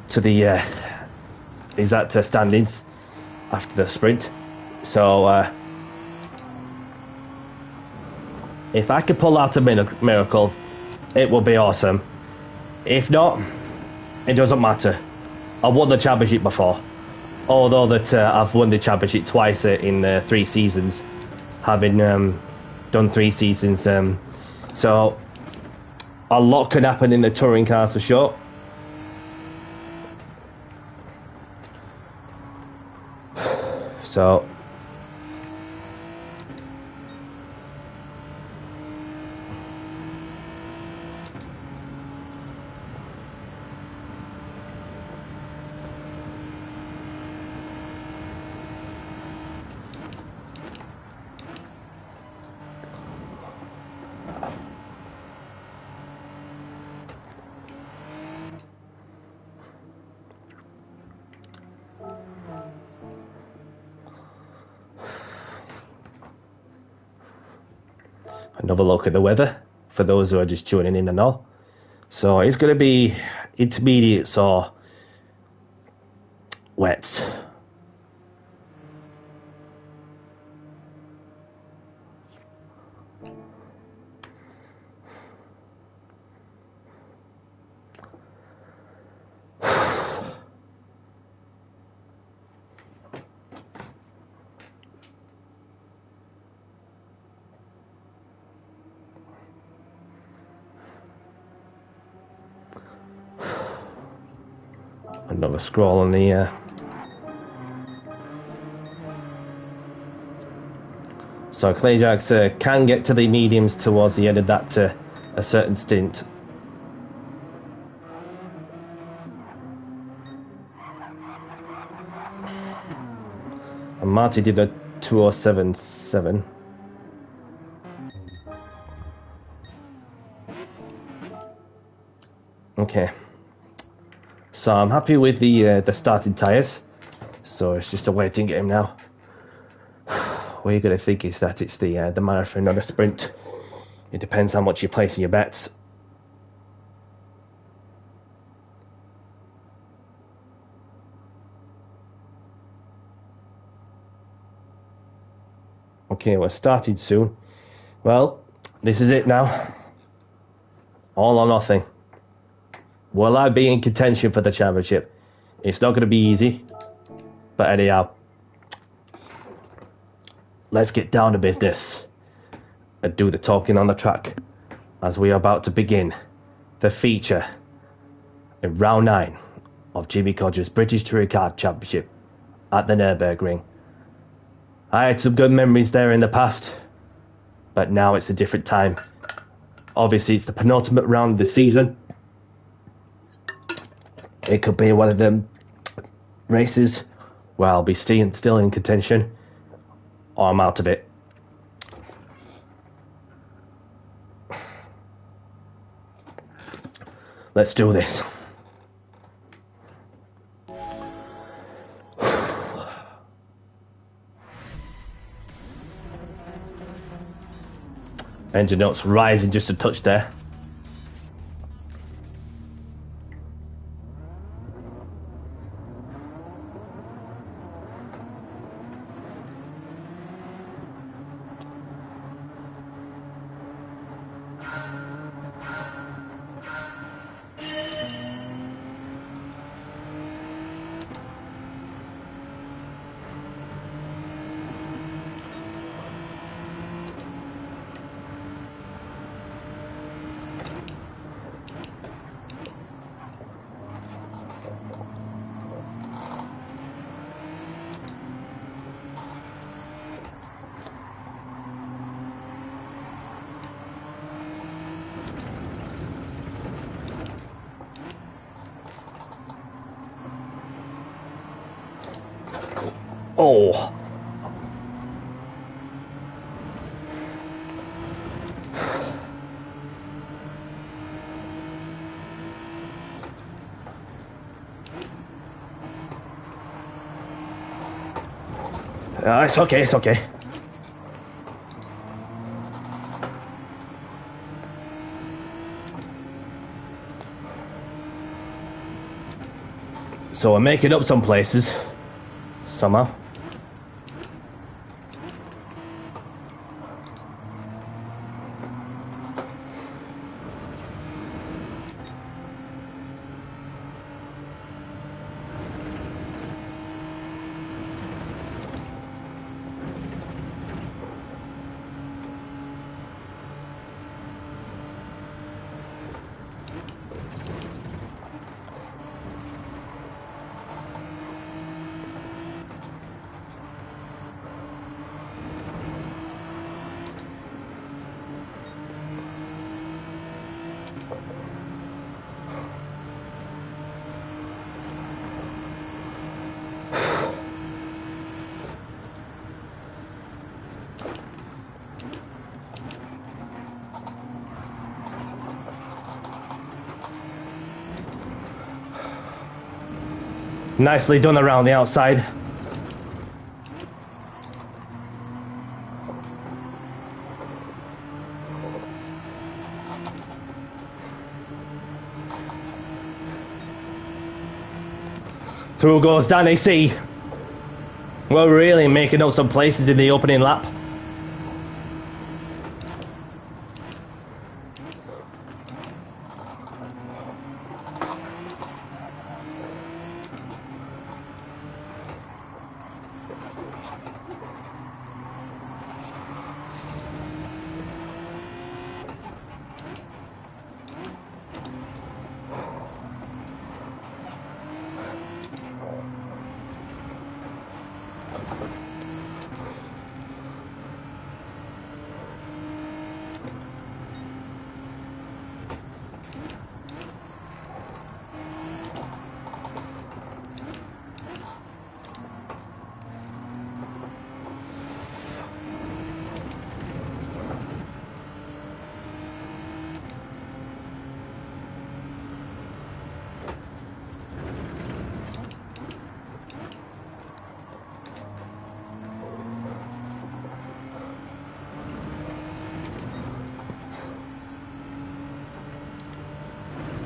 to the exact standings after the sprint. So if I could pull out a miracle, it will be awesome. If not, it doesn't matter. I won the championship before. Although that I've won the championship twice in 3 seasons, having done 3 seasons. So a lot can happen in the touring cars for sure. So another look at the weather for those who are just tuning in and all. So it's going to be intermediate or wet. Another scroll on the so Clayjacks can get to the mediums towards the end of that a certain stint. And Marty did a 2:07.7. Okay. So I'm happy with the starting tyres. So it's just a waiting game now. What you're going to think is that it's the marathon, not a sprint. It depends how much you place in your bets. Okay, we're starting soon. Well, this is it now. All or nothing. Will I be in contention for the championship? It's not going to be easy. But anyhow, let's get down to business and do the talking on the track as we are about to begin the feature in round 9 of Jimmy Codger's British Touring Car Championship at the Nurburgring. I had some good memories there in the past, but now it's a different time. Obviously, it's the penultimate round of the season. It could be one of them races where I'll be still in contention, or I'm out of it. Let's do this. Engine notes rising just a touch there. Oh. It's okay, it's okay. So we're making up some places. Somehow. Nicely done around the outside. Through goes Danny C. We're really making up some places in the opening lap.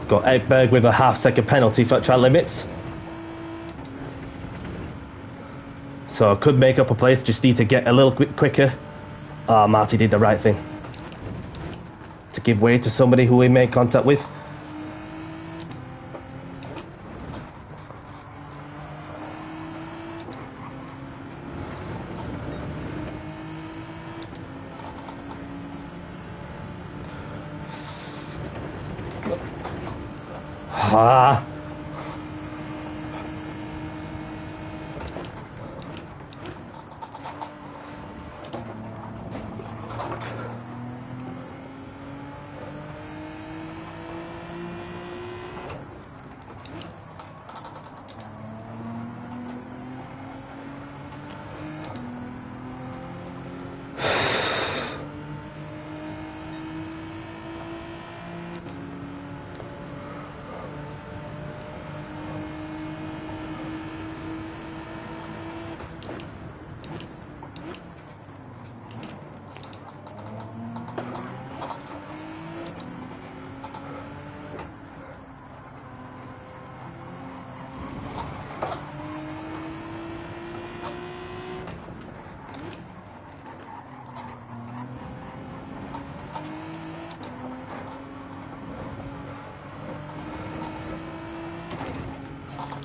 Got Ekberg with a half-second penalty for track limits. So I could make up a place, just need to get a little bit quicker. Marty did the right thing. To give way to somebody who we made contact with. Ah.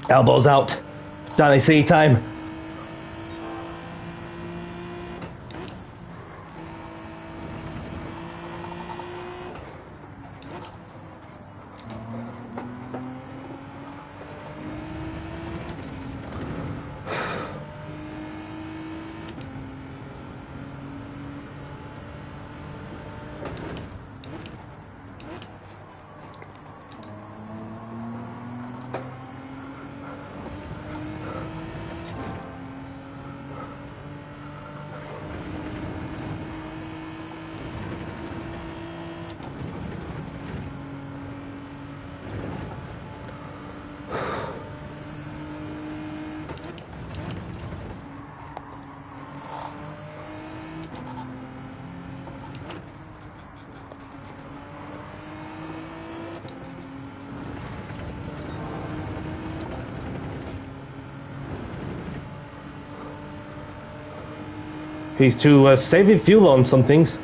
Elbows out. Danny C time. He's to saving fuel on some things.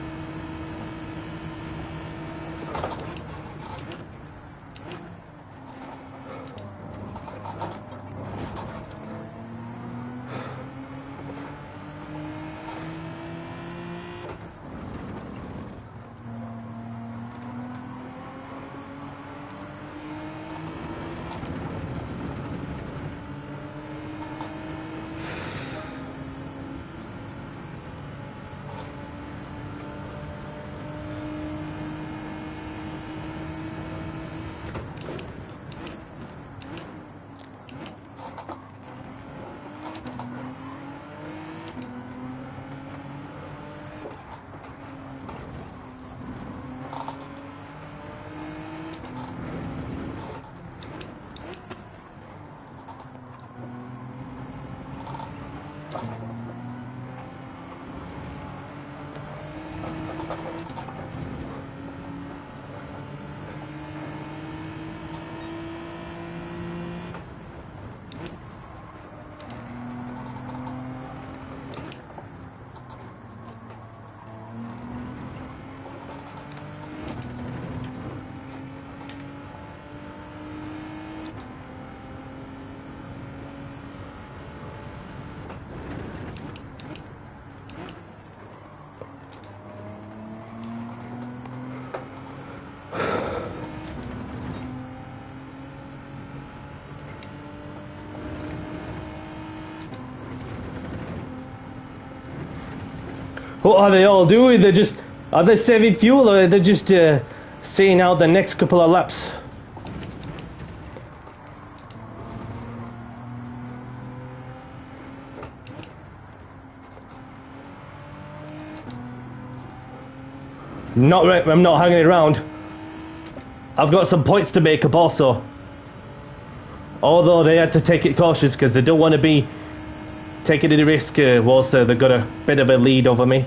What are they all doing? Are they saving fuel, or are they just seeing out the next couple of laps? I'm not hanging around. I've got some points to make up also. Although they had to take it cautious because they don't want to be taking any risk whilst they've got a bit of a lead over me.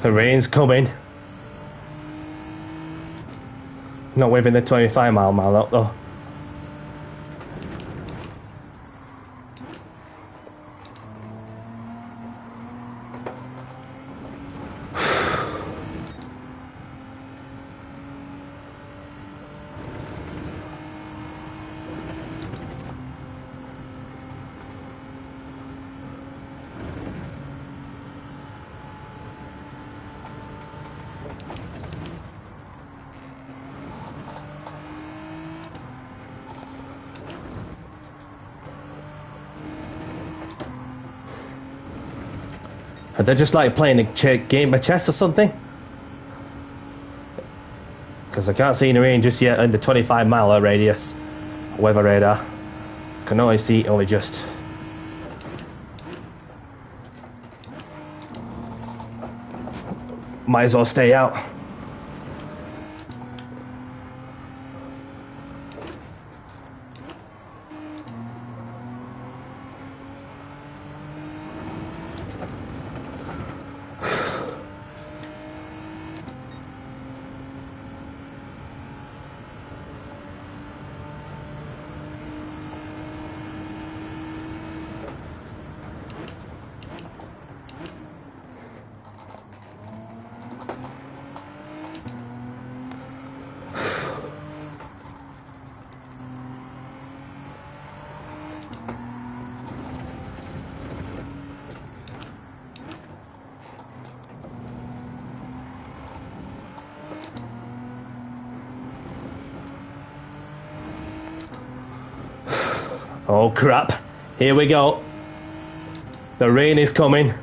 The rain's coming. Not within the 25-mile up though. Are they just like playing a game of chess or something? Because I can't see any rain just yet in the 25-mile radius weather radar. Can only see only just. Might as well stay out. Oh crap, here we go. The rain is coming.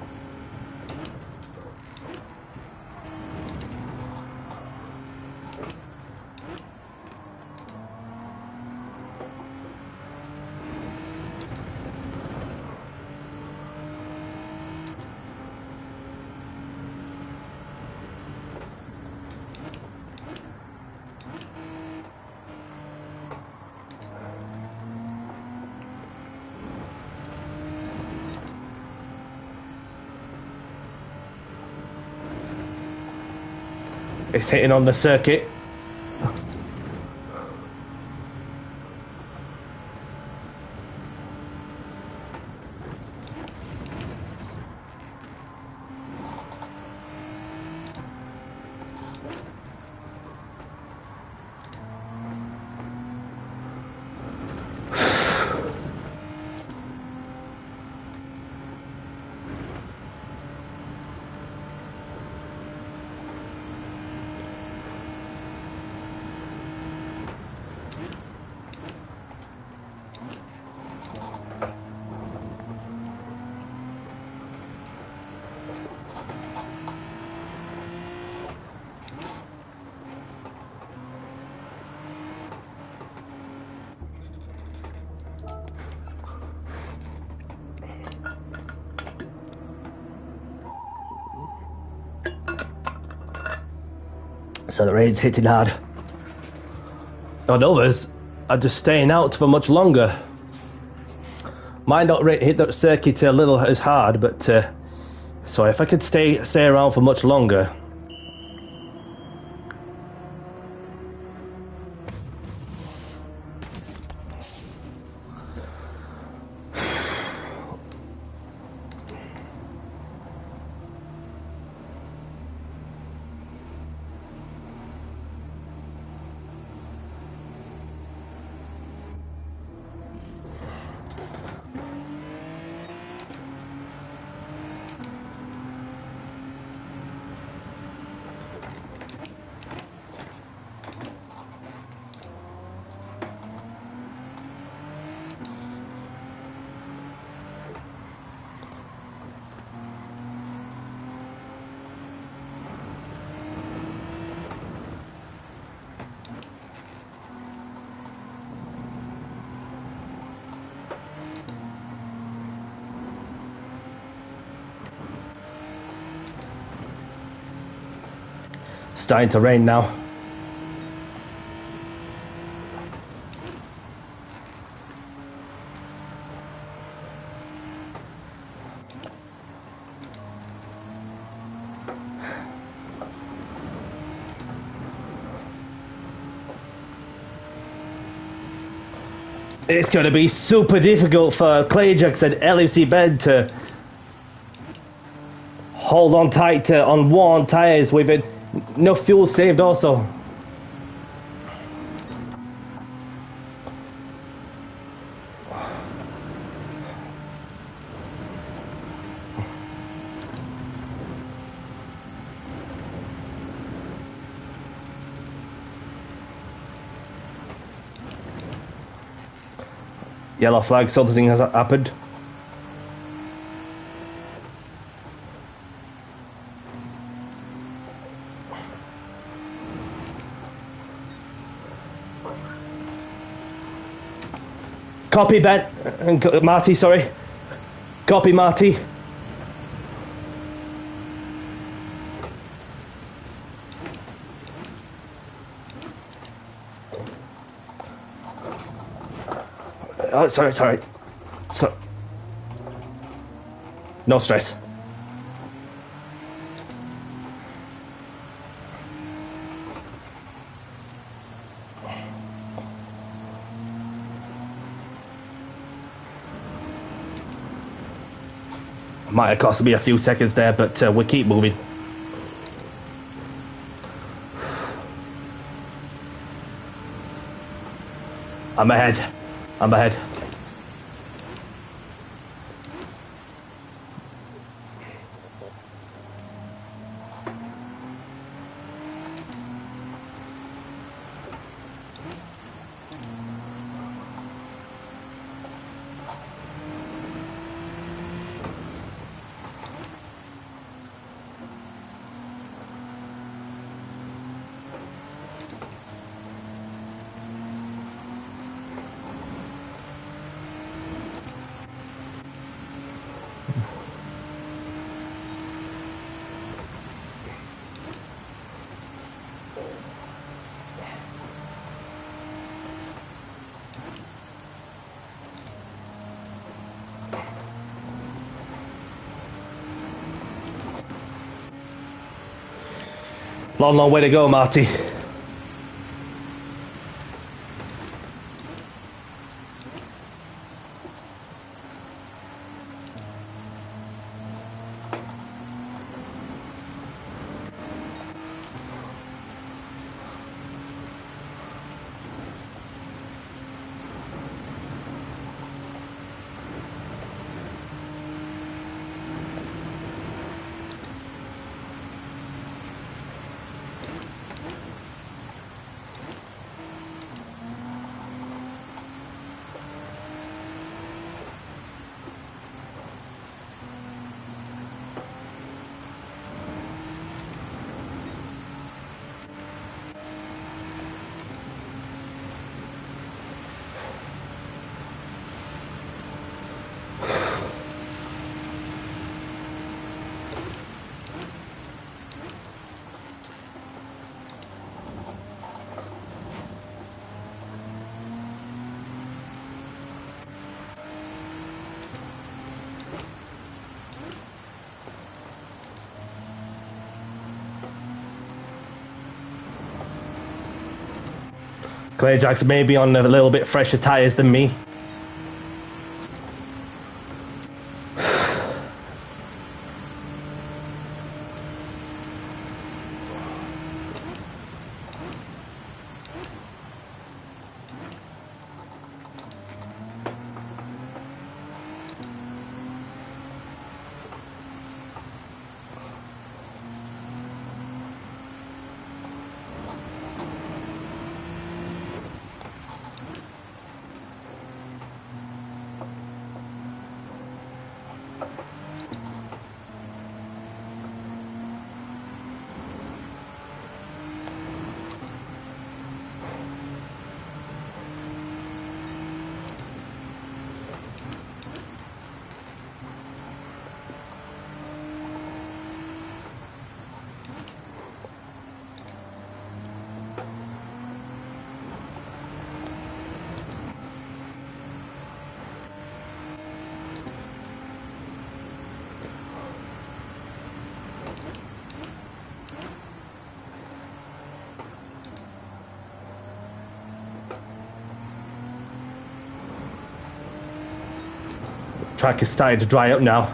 It's hitting on the circuit. So the rain's hitting hard. And others are just staying out for much longer. Might not hit the circuit a little as hard, but so if I could stay around for much longer. Starting to rain now. It's going to be super difficult for Clayjax and LFC Ben to hold on tight on worn tyres with it. No fuel saved also. Yellow flag, something has happened. Copy, Ben. Marty, sorry. Copy, Marty. Oh, sorry. So, no stress. Might have cost me a few seconds there, but we'll keep moving. I'm ahead. Long, long way to go, Marty. Clay Jackson may be on a little bit fresher tyres than me. Track is starting to dry up now.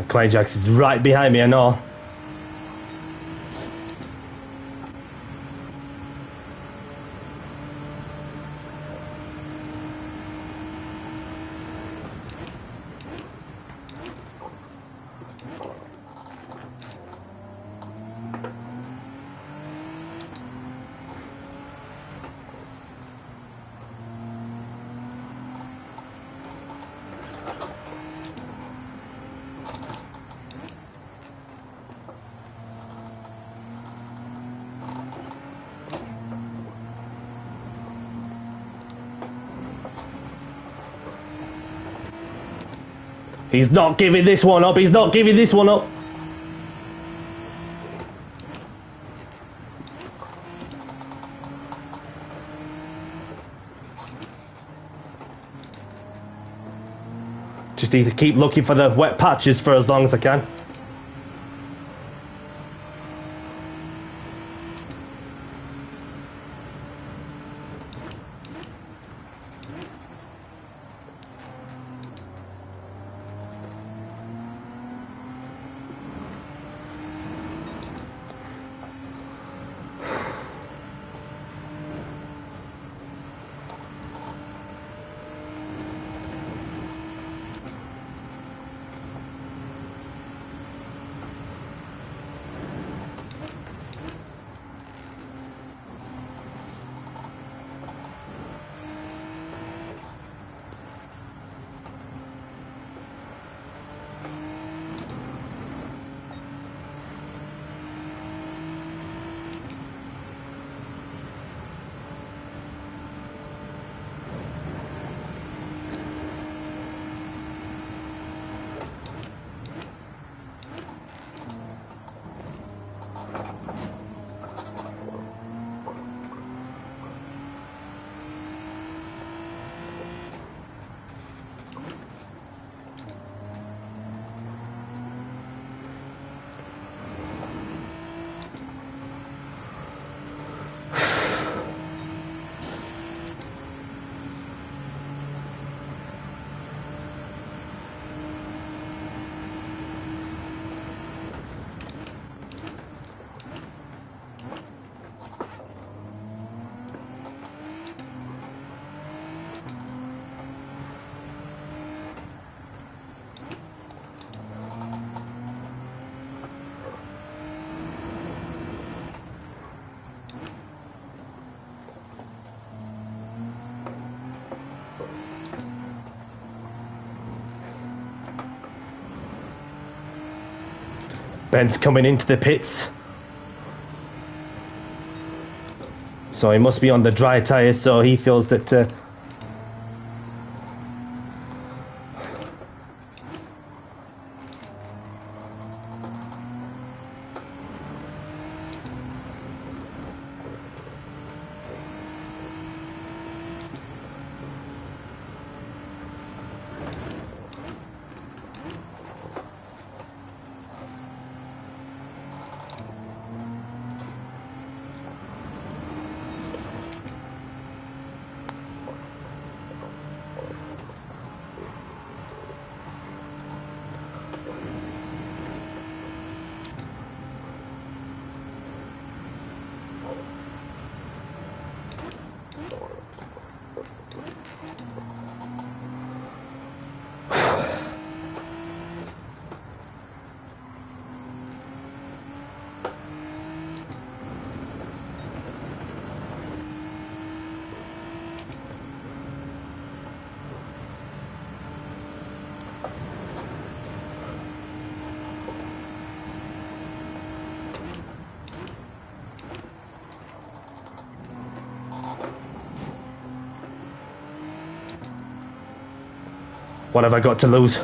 Clay Jackson's right behind me, I know. He's not giving this one up. He's not giving this one up. Just need to keep looking for the wet patches for as long as I can. Ben's coming into the pits. So he must be on the dry tyres, so he feels that... What have I got to lose?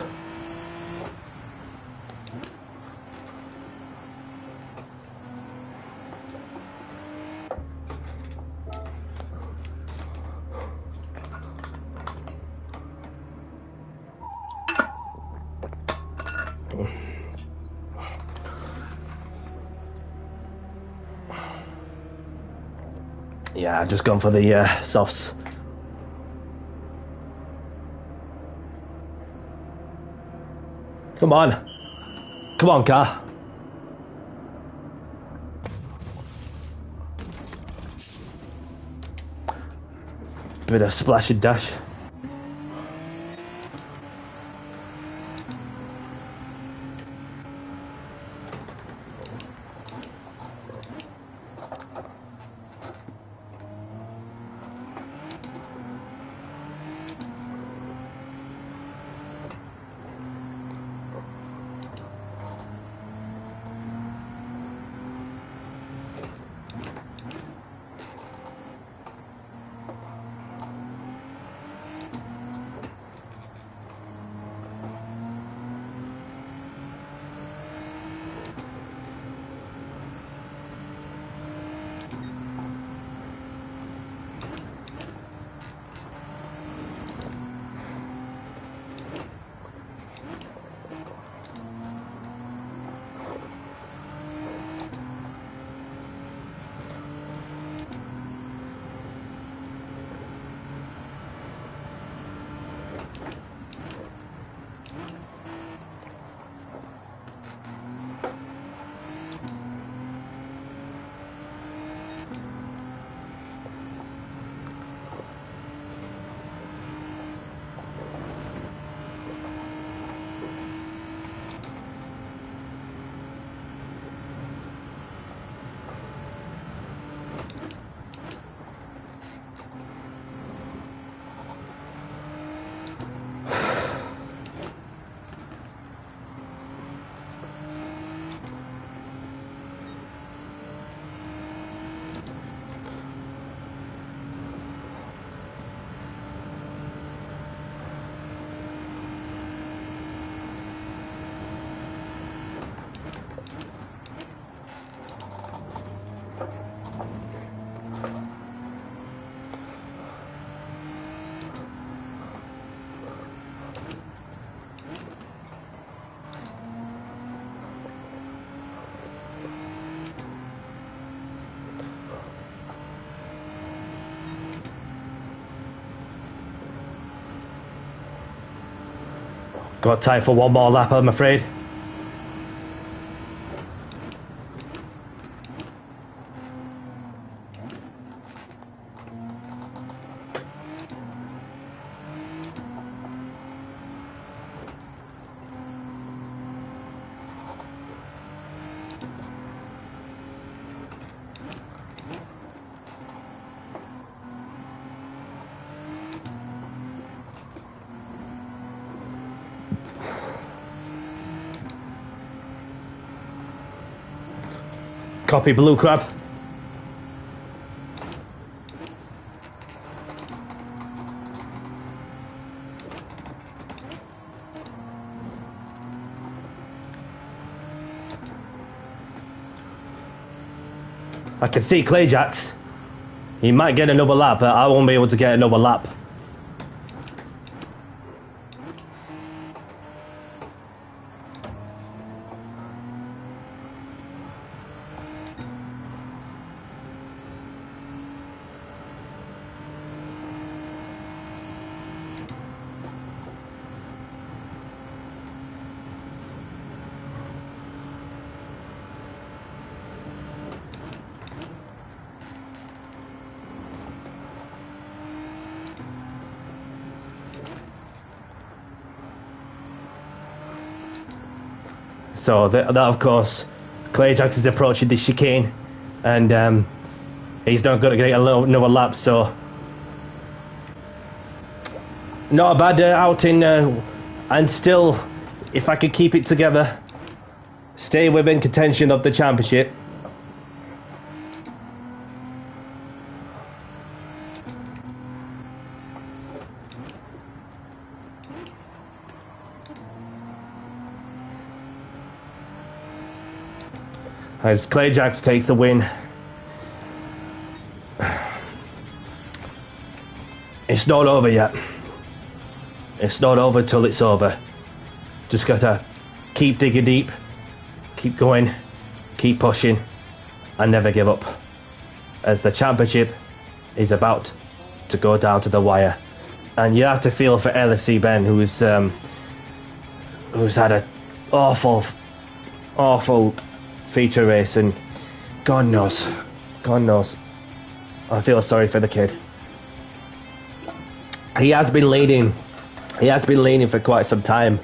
Yeah, I've just gone for the softs. Come on. Come on, car. Bit of splash and dash. Got time for one more lap, I'm afraid. Copy blue crab. I can see Clayjax. He might get another lap, but I won't be able to get another lap. So that of course, Clayjax is approaching the chicane, and he's not going to get another lap. So not a bad outing, and still, if I could keep it together, stay within contention of the championship. As Clayjax takes the win. It's not over yet. It's not over till it's over. Just gotta keep digging deep, keep going, keep pushing, and never give up. As the championship is about to go down to the wire. And you have to feel for LFC Ben, who's had an awful feature race, and God knows, I feel sorry for the kid. He has been leading for quite some time,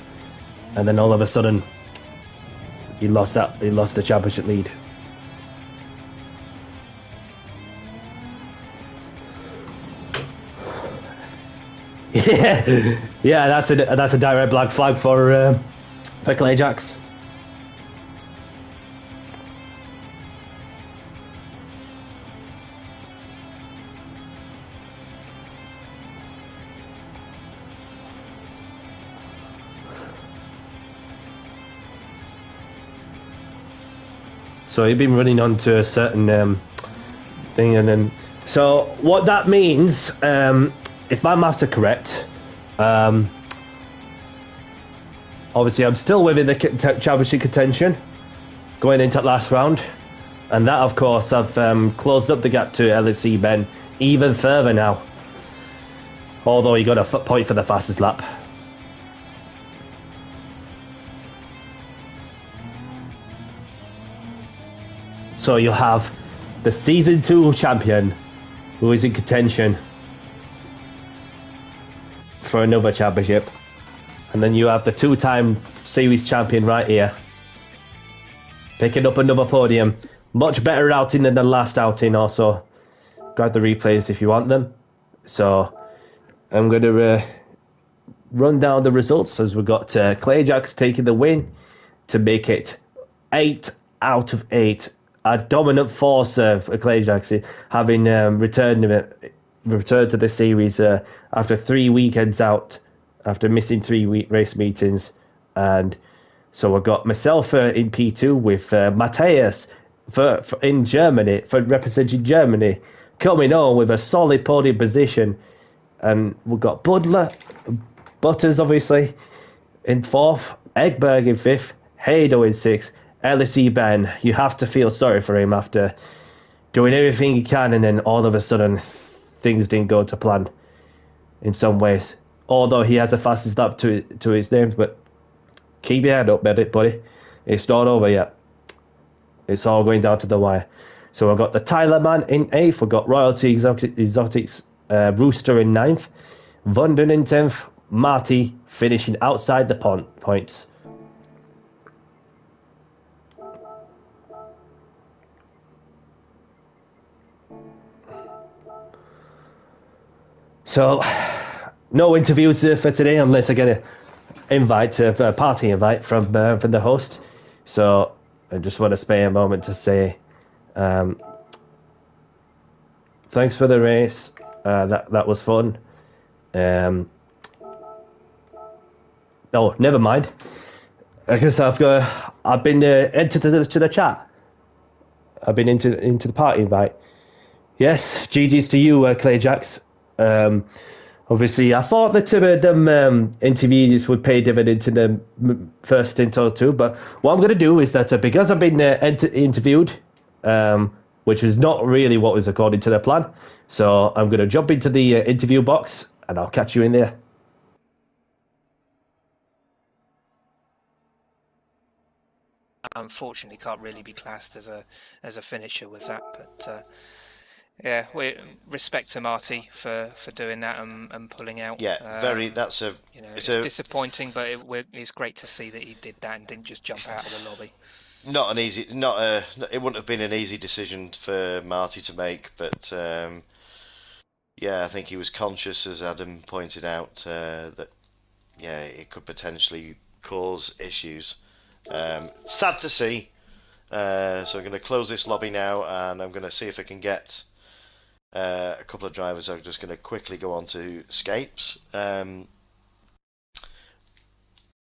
and then all of a sudden he lost the championship lead. Yeah, that's a direct black flag for Clayjax. So he'd been running on to a certain thing, and then so what that means, if my maths are correct, obviously I'm still within the championship contention going into the last round, and that of course I've closed up the gap to LFC Ben even further now, although he got a point for the fastest lap. So you'll have the Season 2 champion, who is in contention for another championship. And then you have the two-time series champion right here, picking up another podium. Much better outing than the last outing also. Grab the replays if you want them. So I'm going to run down the results, as we've got Clayjax taking the win to make it 8 out of 8. A dominant force for Clayjax, having returned to the series after 3 weekends out, after missing 3 race meetings. And so I've got myself in P2 with Matthias in Germany, for representing Germany, coming on with a solid podium position. And we've got Butters obviously in 4th, Egberg in 5th, Haydo in 6th. LSE Ben, you have to feel sorry for him after doing everything he can, and then all of a sudden things didn't go to plan in some ways. Although he has a fastest lap to his name, but keep your head up, buddy. It's not over yet. It's all going down to the wire. So we've got the Tyler man in 8th. We've got Royalty Exotics Rooster in 9th. Vunden in 10th. Marty finishing outside the points. So, no interviews for today unless I get a party invite from the host. So I just want to spare a moment to say thanks for the race. That was fun. Oh, never mind. I guess I've been entered to the chat. I've been into the party invite. Yes, GG's to you, Clayjacks. Obviously, I thought that them interviews would pay dividend to the first stint or two, but what I'm going to do is that because I've been interviewed, which is not really what was according to the plan, so I'm going to jump into the interview box and I'll catch you in there. Unfortunately, can't really be classed as a finisher with that, but yeah, we respect to Marty for doing that and pulling out. Yeah, it's disappointing, but it's great to see that he did that and didn't just jump out of the lobby. It wouldn't have been an easy decision for Marty to make, but yeah, I think he was conscious, as Adam pointed out, that it could potentially cause issues. Sad to see. So I'm going to close this lobby now, and I'm going to see if I can get a couple of drivers. I'm just going to quickly go on to escapes. I've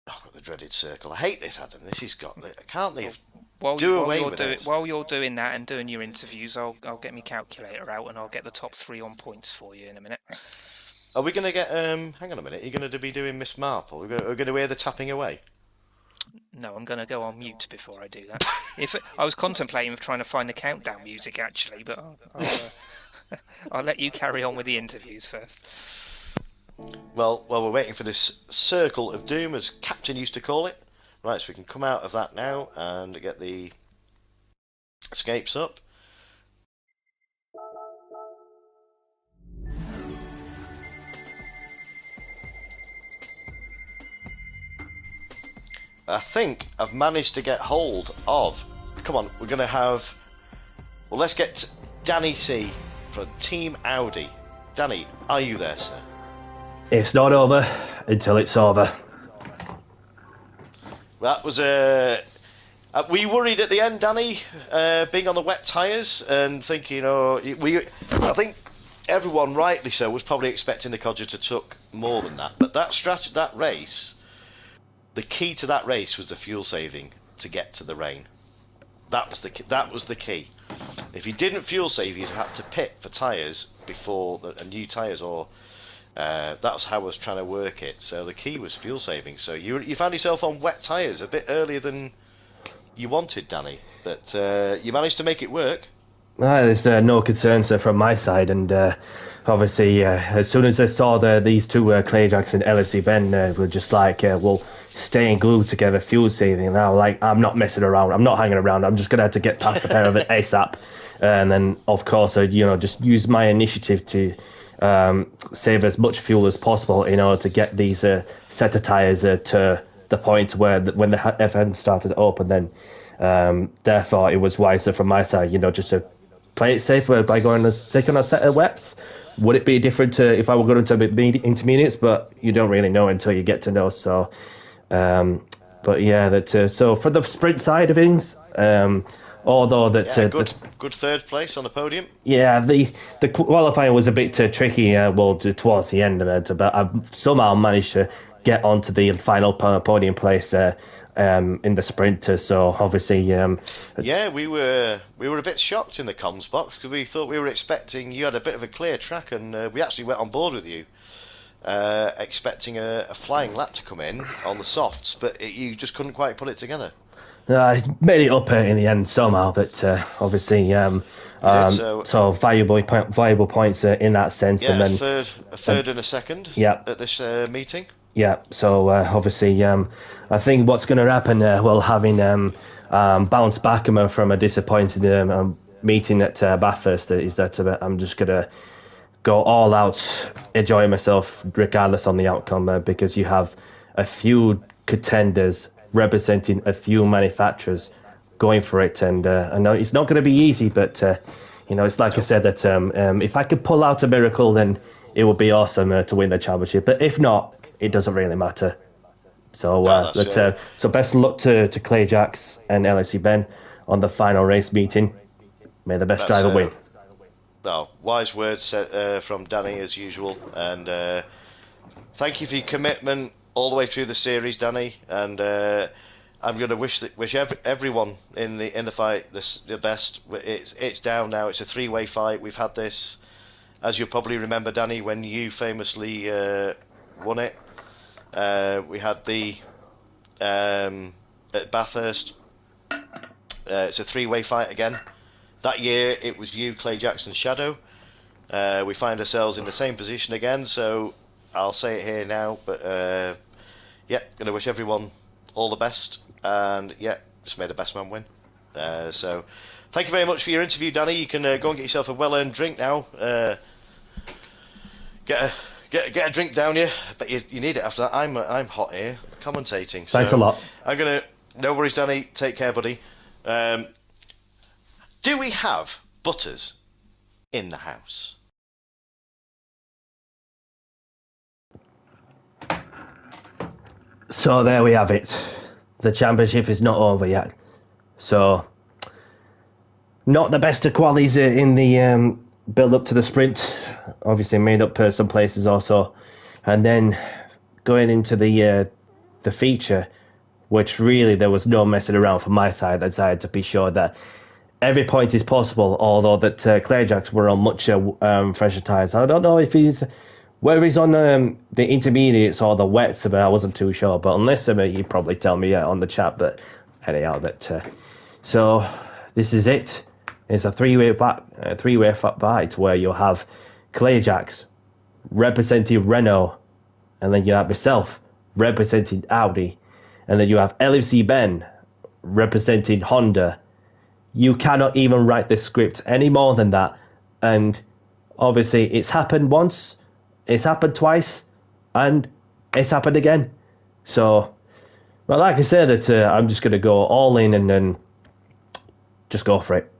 got the dreaded circle. I hate this, Adam. This has got. I can't leave. While you're doing that and doing your interviews, I'll get my calculator out and I'll get the top 3 on points for you in a minute. Are we going to get? Hang on a minute. Are you going to be doing Miss Marple? We're going to hear the tapping away. No, I'm going to go on mute before I do that. I was contemplating trying to find the countdown music actually, but I'll let you carry on with the interviews first. Well, we're waiting for this circle of doom, as Captain used to call it. Right, so we can come out of that now and get the escapes up. I think I've managed to get hold of... Come on, we're going to have... Well, let's get Danny C from Team Audi. Danny, are you there, sir? It's not over until it's over. That was were you worried at the end, Danny, being on the wet tyres and thinking, I think everyone, rightly so, was probably expecting the Codger to took more than that. But that race... The key to that race was the fuel saving to get to the rain. That was the key. If you didn't fuel save, you'd have to pit for tyres before new tyres, or that was how I was trying to work it. So the key was fuel saving. So you found yourself on wet tyres a bit earlier than you wanted, Danny, but you managed to make it work. There's no concerns from my side, and obviously as soon as I saw these two Clayjacks and LFC Ben were just like, well, staying glued together, fuel saving. Now, like, I'm not messing around. I'm not hanging around. I'm just gonna have to get past the pair of it ASAP, and then of course, just use my initiative to save as much fuel as possible in order to get these set of tires to the point where when the FM started to open. Then, therefore, it was wiser from my side, just to play it safe by going on a set of webs. Would it be different if I were going into intermediates? But you don't really know until you get to know. So. But yeah, so for the sprint side of things, although good third place on the podium. Yeah, the qualifying was a bit tricky. Towards the end of it, but I've somehow managed to get onto the final podium place in the sprint. So obviously, we were a bit shocked in the comms box because we thought we were expecting you had a bit of a clear track, and we actually went on board with you. Expecting a flying lap to come in on the softs, but you just couldn't quite put it together. I made it up in the end somehow, but obviously, so valuable points in that sense. Yeah, and then a third and a second. Yeah. At this meeting. Yeah, so obviously, I think what's going to happen, having bounced back from a disappointing meeting at Bathurst, is that I'm just going to go all out, enjoy myself regardless on the outcome, because you have a few contenders representing a few manufacturers going for it, and I know it's not going to be easy, but it's like I said that if I could pull out a miracle, then it would be awesome to win the championship. But if not, it doesn't really matter. So, so best of luck to Clay Jacks and LSC Ben on the final race meeting. May the best driver win. No, wise words said, from Danny as usual, and thank you for your commitment all the way through the series, Danny. And I'm going to wish everyone in the fight the best. It's down now. It's a three-way fight. We've had this, as you'll probably remember, Danny, when you famously won it. We had the at Bathurst. It's a three-way fight again. That year it was you, Clay Jackson, Shadow. We find ourselves in the same position again, so I'll say it here now, but yeah, gonna wish everyone all the best, and yeah, just may the best man win. So thank you very much for your interview, Danny. You can go and get yourself a well-earned drink now. Get a drink down you. But you need it after that. I'm hot here commentating. Thanks a lot. No worries, Danny. Take care, buddy. Do we have Butters in the house? So there we have it. The championship is not over yet. So, not the best of qualities in the build up to the sprint. Obviously made up some places also. And then going into the feature, which really there was no messing around from my side. I decided to be sure that every point is possible, although that Clay Jacks were on much fresher tyres. I don't know if whether he's on the intermediates or the wets, but I wasn't too sure. But unless you'd probably tell me on the chat. But anyhow, so this is it. It's a three-way fight where you'll have Clay Jacks representing Renault, and then you have myself representing Audi, and then you have LFC Ben representing Honda. You cannot even write the script any more than that. And obviously it's happened once, it's happened twice, and it's happened again. So, but like I said, that I'm just going to go all in and then just go for it.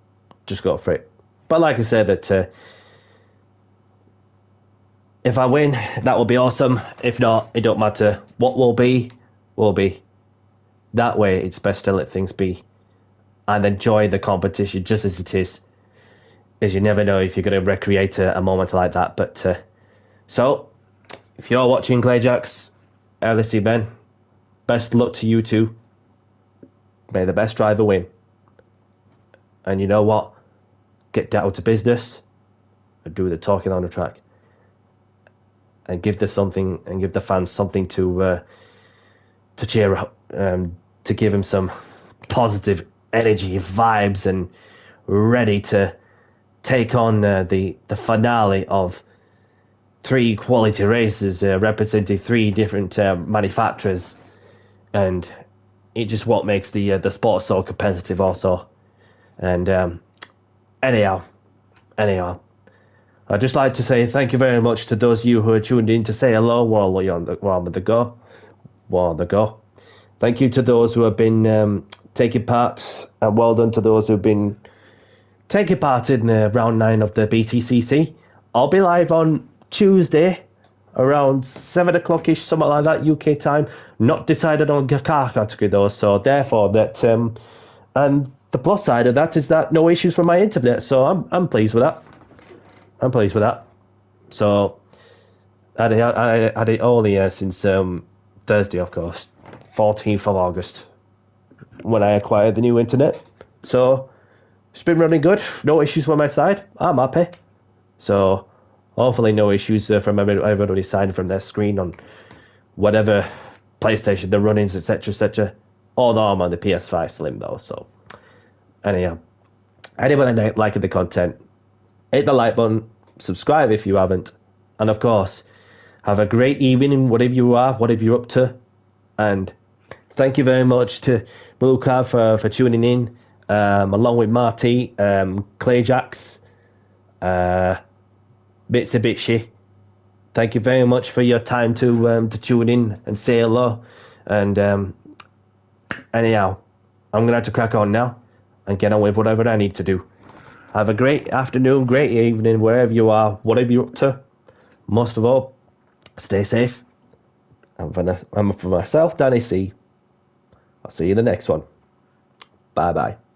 Just go for it. But like I said, that if I win, that will be awesome. If not, it don't matter. What will be, will be. That way, it's best to let things be and enjoy the competition just as it is, as you never know if you're going to recreate a moment like that. But so, if you're watching Clay Jacks, LSC Ben, best luck to you too. May the best driver win. And you know what? Get down to business and do the talking on the track, and give the fans something to cheer up, to give them some positive energy, vibes, and ready to take on the finale of 3 quality races representing 3 different manufacturers, and it just what makes the sport so competitive also. And anyhow, I'd just like to say thank you very much to those of you who are tuned in to say hello while you're on the go. Thank you to those who have been taking part, and well done to those who've been taking part in round 9 of the BTCC. I'll be live on Tuesday around 7 o'clock-ish, something like that, UK time. Not decided on car category though, so therefore that... and the plus side of that is that no issues with my internet, so I'm pleased with that. So I had it only since Thursday, of course, 14th of August, when I acquired the new internet. So it's been running good, no issues with my side. I'm happy. So hopefully no issues from everybody signed from their screen on whatever PlayStation they're running, etc., etc. Although I'm on the PS5 Slim though, so. Anyhow, anyone liking the content, hit the like button, subscribe if you haven't, and of course, Have a great evening, whatever you are, whatever you're up to. And thank you very much to Luca for tuning in, along with Marty, Clayjax, Mitsubishi. Thank you very much for your time to tune in and say hello. And anyhow, I'm going to have to crack on now and get on with whatever I need to do. Have a great afternoon, great evening, wherever you are, whatever you're up to. Most of all, stay safe. And for myself, Danny C. I'll see you in the next one. Bye-bye.